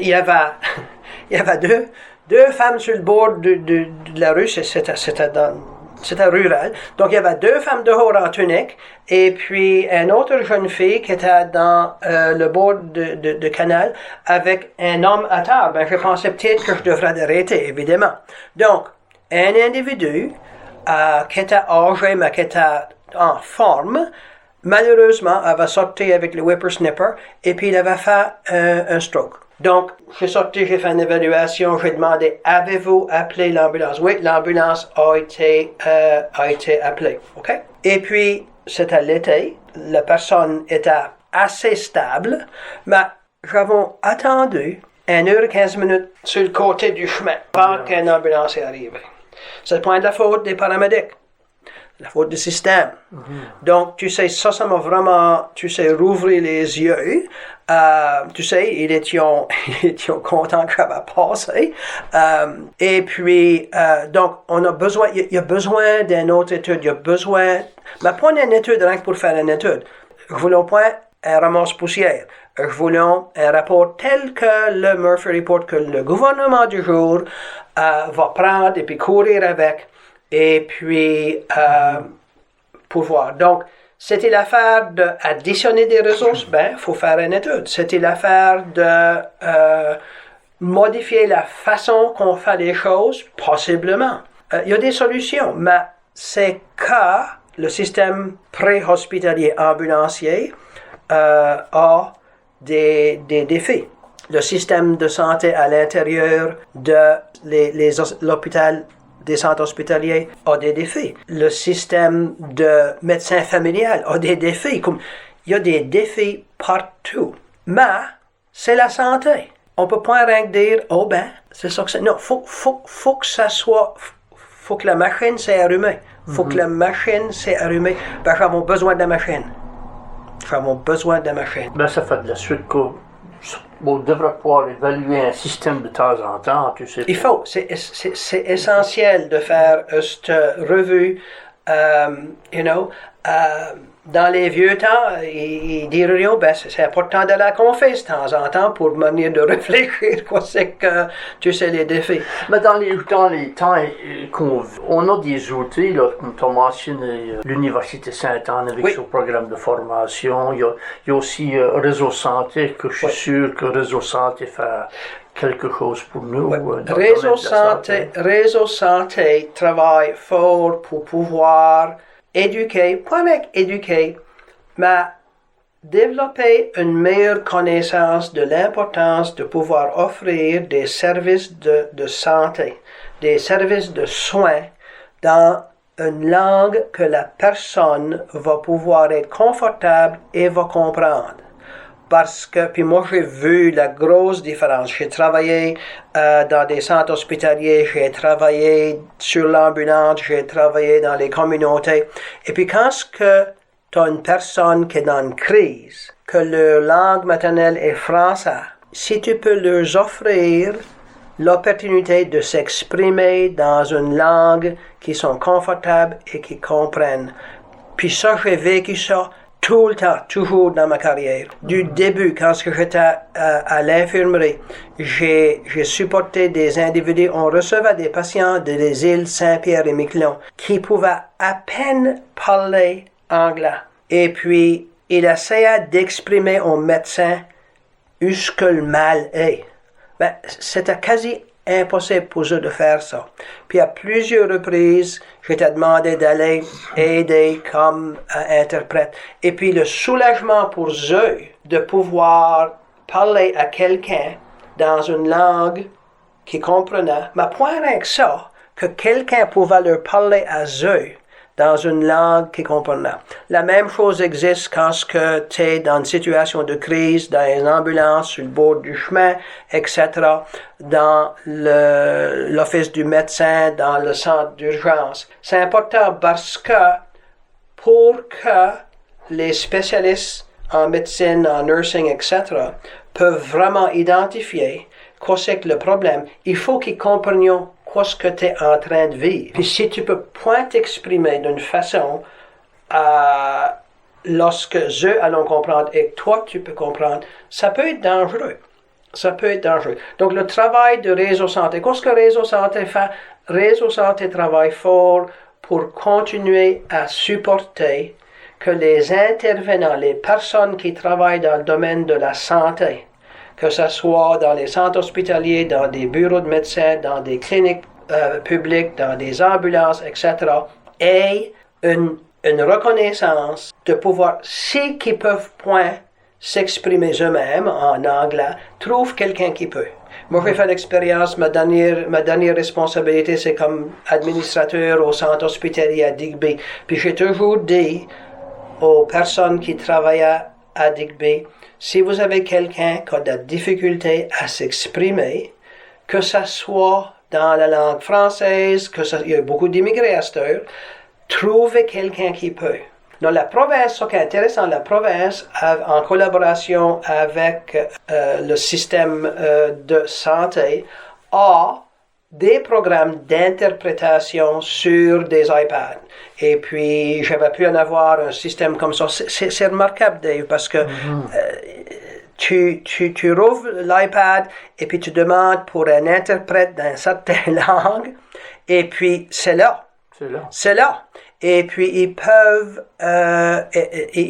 il y avait deux femmes sur le bord de la rue, c'était rural. Donc, il y avait 2 femmes dehors en tunique et puis une autre jeune fille qui était dans le bord de canal avec un homme à terre. Ben, je pensais peut-être que je devrais arrêter, évidemment. Donc, un individu qui était âgé, mais qui était en forme, malheureusement, avait sorti avec le whippersnipper et puis il avait fait un stroke. Donc, j'ai sorti, j'ai fait une évaluation, j'ai demandé, avez-vous appelé l'ambulance? Oui, l'ambulance a été appelée, OK? Et puis, c'était l'été, la personne était assez stable, mais j'avais attendu 1h15 minutes sur le côté du chemin avant qu'une ambulance est arrivée. C'est pas de la faute des paramédics. La faute du système. Donc, tu sais, ça m'a vraiment, rouvert les yeux. Tu sais, ils étaient contents que j'avais passé. Et puis, donc, on a besoin, il y a besoin d'une autre étude, il y a besoin, mais pas une étude rien que pour faire une étude. Je voulais pas un ramasse-poussière. Je voulais un rapport tel que le Murphy Report, que le gouvernement du jour va prendre et puis courir avec. Et puis, pouvoir. Donc, c'était l'affaire d'additionner des ressources, ben, il faut faire une étude. C'était l'affaire de modifier la façon qu'on fait les choses, possiblement. Il y a des solutions, mais c'est que le système pré-hospitalier ambulancier a des défis. Le système de santé à l'intérieur de l'hôpital, des centres hospitaliers a des défis. Le système de médecin familial a des défis. Il y a des défis partout. Mais c'est la santé. On peut pas rien dire, oh ben, c'est ça que c'est. Non, faut que ça soit, faut que la machine s'est allumée. Faut que la machine s'est allumée. Ben, nous avons besoin de la machine. Nous avons besoin de la machine. Ben, ça fait de la suite on devrait pouvoir évaluer un système de temps en temps, tu sais. Il faut, c'est essentiel de faire cette revue, dans les vieux temps, ils diraient, ben, c'est important de la confesse de temps en temps pour manière de réfléchir, quoi, c'est que, tu sais, les défis. Mais dans les temps on a des outils, là, comme tu as mentionné, l'Université Sainte-Anne avec son programme de formation, il y a aussi Réseau Santé, que je suis sûr que Réseau Santé fait quelque chose pour nous. Réseau Santé travaille fort pour pouvoir éduquer, pas avec éduquer, mais développer une meilleure connaissance de l'importance de pouvoir offrir des services de santé, des services de soins dans une langue que la personne va pouvoir être confortable et va comprendre. Parce que, puis moi j'ai vu la grosse différence. J'ai travaillé dans des centres hospitaliers, j'ai travaillé sur l'ambulance, j'ai travaillé dans les communautés. Et puis quand tu as une personne qui est dans une crise, que leur langue maternelle est français, si tu peux leur offrir l'opportunité de s'exprimer dans une langue qui sont confortables et qui comprennent. Puis ça, j'ai vécu ça tout le temps, toujours dans ma carrière. Du début, quand j'étais à l'infirmerie, j'ai supporté des individus, on recevait des patients des îles Saint-Pierre et Miquelon qui pouvaient à peine parler anglais. Et puis, il essayait d'exprimer au médecin où ce que le mal est. Ben, c'était quasi impossible pour eux de faire ça. Puis à plusieurs reprises, je t'ai demandé d'aller aider comme interprète. Et puis le soulagement pour eux de pouvoir parler à quelqu'un dans une langue qu'ils comprenaient, mais point rien que ça, que quelqu'un pouvait leur parler à eux dans une langue qu'ils comprenaient. La même chose existe quand tu es dans une situation de crise, dans une ambulance, sur le bord du chemin, etc., dans l'office du médecin, dans le centre d'urgence. C'est important parce que pour que les spécialistes en médecine, en nursing, etc., peuvent vraiment identifier quoi c'est que le problème, il faut qu'ils comprennent ce que tu es en train de vivre. Puis si tu peux point t'exprimer d'une façon lorsque eux allons comprendre et toi tu peux comprendre, ça peut être dangereux. Ça peut être dangereux. Donc le travail de Réseau Santé, qu'est-ce que Réseau Santé fait? Réseau Santé travaille fort pour continuer à supporter que les intervenants, les personnes qui travaillent dans le domaine de la santé, que ce soit dans les centres hospitaliers, dans des bureaux de médecins, dans des cliniques publiques, dans des ambulances, etc., aient une reconnaissance de pouvoir, si qu'ils peuvent point s'exprimer eux-mêmes en anglais, trouve quelqu'un qui peut. Moi, j'ai fait l'expérience, ma dernière responsabilité, c'est comme administrateur au centre hospitalier à Digby. Puis j'ai toujours dit aux personnes qui travaillaient à Digby, si vous avez quelqu'un qui a de la difficulté à s'exprimer, que ce soit dans la langue française, il y a beaucoup d'immigrés à cette heure, trouvez quelqu'un qui peut. Dans la province, ce qui est intéressant, la province, en collaboration avec le système de santé, a des programmes d'interprétation sur des iPads. Et puis, j'avais pu en avoir un système comme ça. C'est remarquable, Dave, parce que tu rouvres l'iPad et puis tu demandes pour un interprète dans une certaine langue, et puis c'est là. Et puis ils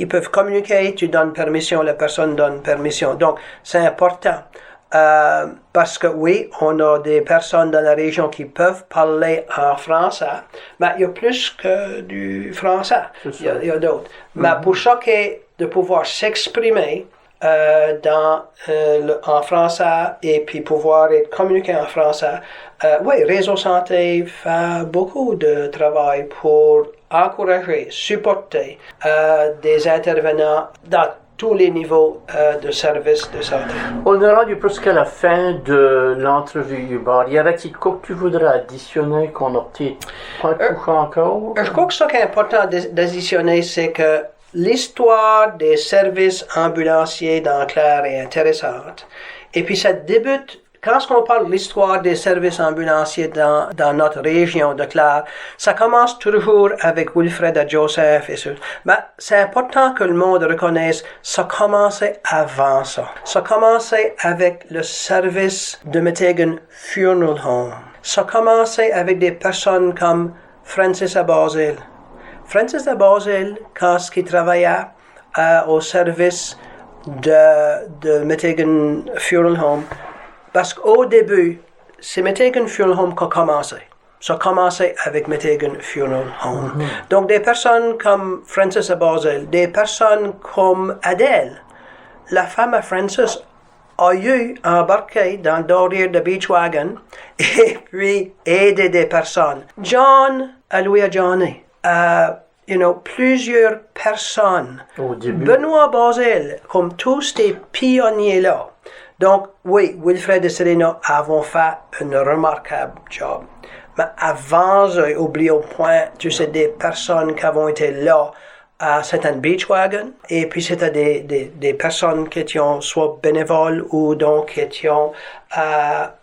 peuvent communiquer, tu donnes permission, la personne donne permission. Donc, c'est important. Parce que oui, on a des personnes dans la région qui peuvent parler en français, mais il y a plus que du français. Il y a d'autres. Mais pour chacun de pouvoir s'exprimer en français et puis pouvoir être communiqué en français, oui, Réseau Santé fait beaucoup de travail pour encourager, supporter des intervenants dans tous les niveaux de services de santé. On est rendu presque à la fin de l'entrevue, Hubert. Y aurait-il quoi que tu voudrais additionner qu'on a peut-être pas touché encore? Je crois que ce qui est important d'additionner, c'est que l'histoire des services ambulanciers dans Clare est intéressante. Et puis ça débute, quand on parle de l'histoire des services ambulanciers dans notre région de Clare, ça commence toujours avec Wilfred et Joseph et ça. Mais c'est important que le monde reconnaisse, ça commençait avant ça. Ça commençait avec le service de Meteghan Funeral Home. Ça commençait avec des personnes comme Francis Abasil. Francis Abasil, quand il travaillait au service de Meteghan Funeral Home, parce qu'au début, c'est Meteghan Funeral Home qui a commencé. Ça a commencé avec Meteghan Funeral Home. Donc, des personnes comme Francis Abasil, des personnes comme Adèle, la femme à Francis, a eu embarqué dans le derrière de Beachwagon et puis aidé des personnes. John a loué à Johnny. plusieurs personnes. Au début. Benoît Basile, comme tous ces pionniers-là. Donc, oui, Wilfred et Serena avons fait un remarquable job. Mais avant, j'ai oublié au point, des personnes qui avaient été là. C'était un Beachwagon, et puis c'était des personnes qui étaient soit bénévoles ou donc qui étaient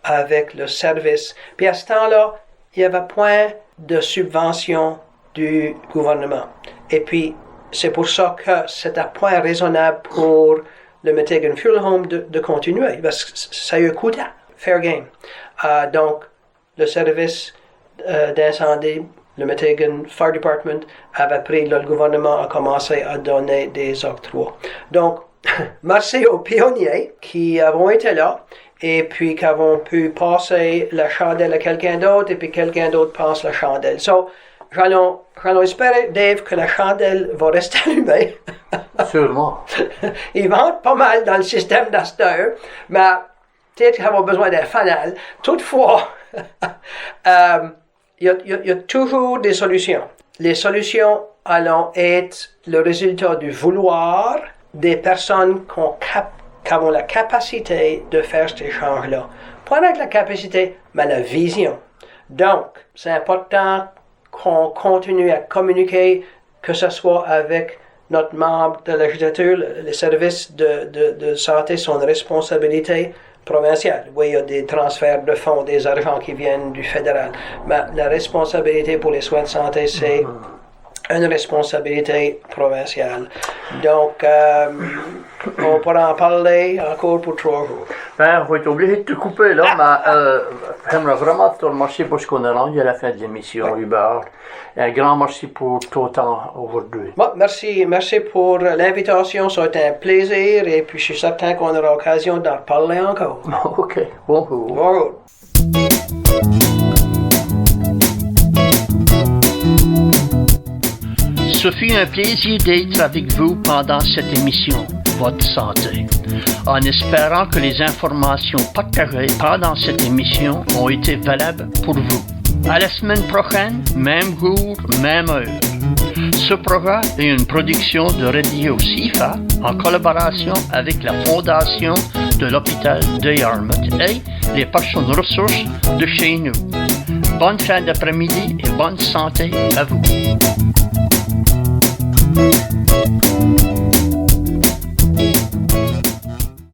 avec le service. Puis à ce temps-là, il y avait point de subvention du gouvernement. Et puis, c'est pour ça que c'est un point raisonnable pour le Meteghan Funeral Home de continuer, parce que ça lui coûte fair game. Donc, le service d'incendie, le Meteghan Fire Department avait pris, le gouvernement a commencé à donner des octrois. Donc, merci aux pionniers qui ont été là, et puis qui ont pu passer la chandelle à quelqu'un d'autre, et puis quelqu'un d'autre passe la chandelle. So, j'allons espérer, Dave, que la chandelle va rester allumée. Sûrement. Ils vendent pas mal dans le système d'Astor, mais peut-être qu'ils ont besoin d'un fanal. Toutefois, il y a toujours des solutions. Les solutions allont être le résultat du vouloir des personnes qui ont la capacité de faire ces changes-là. Pas avec la capacité, mais la vision. Donc, c'est important qu'on continue à communiquer, que ce soit avec notre membre de la législature. Les services de santé sont une responsabilité provinciale. Oui, il y a des transferts de fonds, des argents qui viennent du fédéral. Mais la responsabilité pour les soins de santé, c'est une responsabilité provinciale. Donc, on pourra en parler encore pour 3 jours. Ben, on va être obligé de te couper là, mais j'aimerais vraiment te remercier pour ce qu'on a rendu à la fin de l'émission, Hubert. Et un grand merci pour ton temps aujourd'hui. Bon, merci pour l'invitation, ça a été un plaisir, et puis je suis certain qu'on aura l'occasion d'en parler encore. OK, bonjour. Bonjour. Ce fut un plaisir d'être avec vous pendant cette émission, Votre Santé, en espérant que les informations partagées pendant cette émission ont été valables pour vous. À la semaine prochaine, même jour, même heure. Ce programme est une production de Radio CIFA en collaboration avec la Fondation de l'hôpital de Yarmouth et les personnes ressources de chez nous. Bonne fin d'après-midi et bonne santé à vous.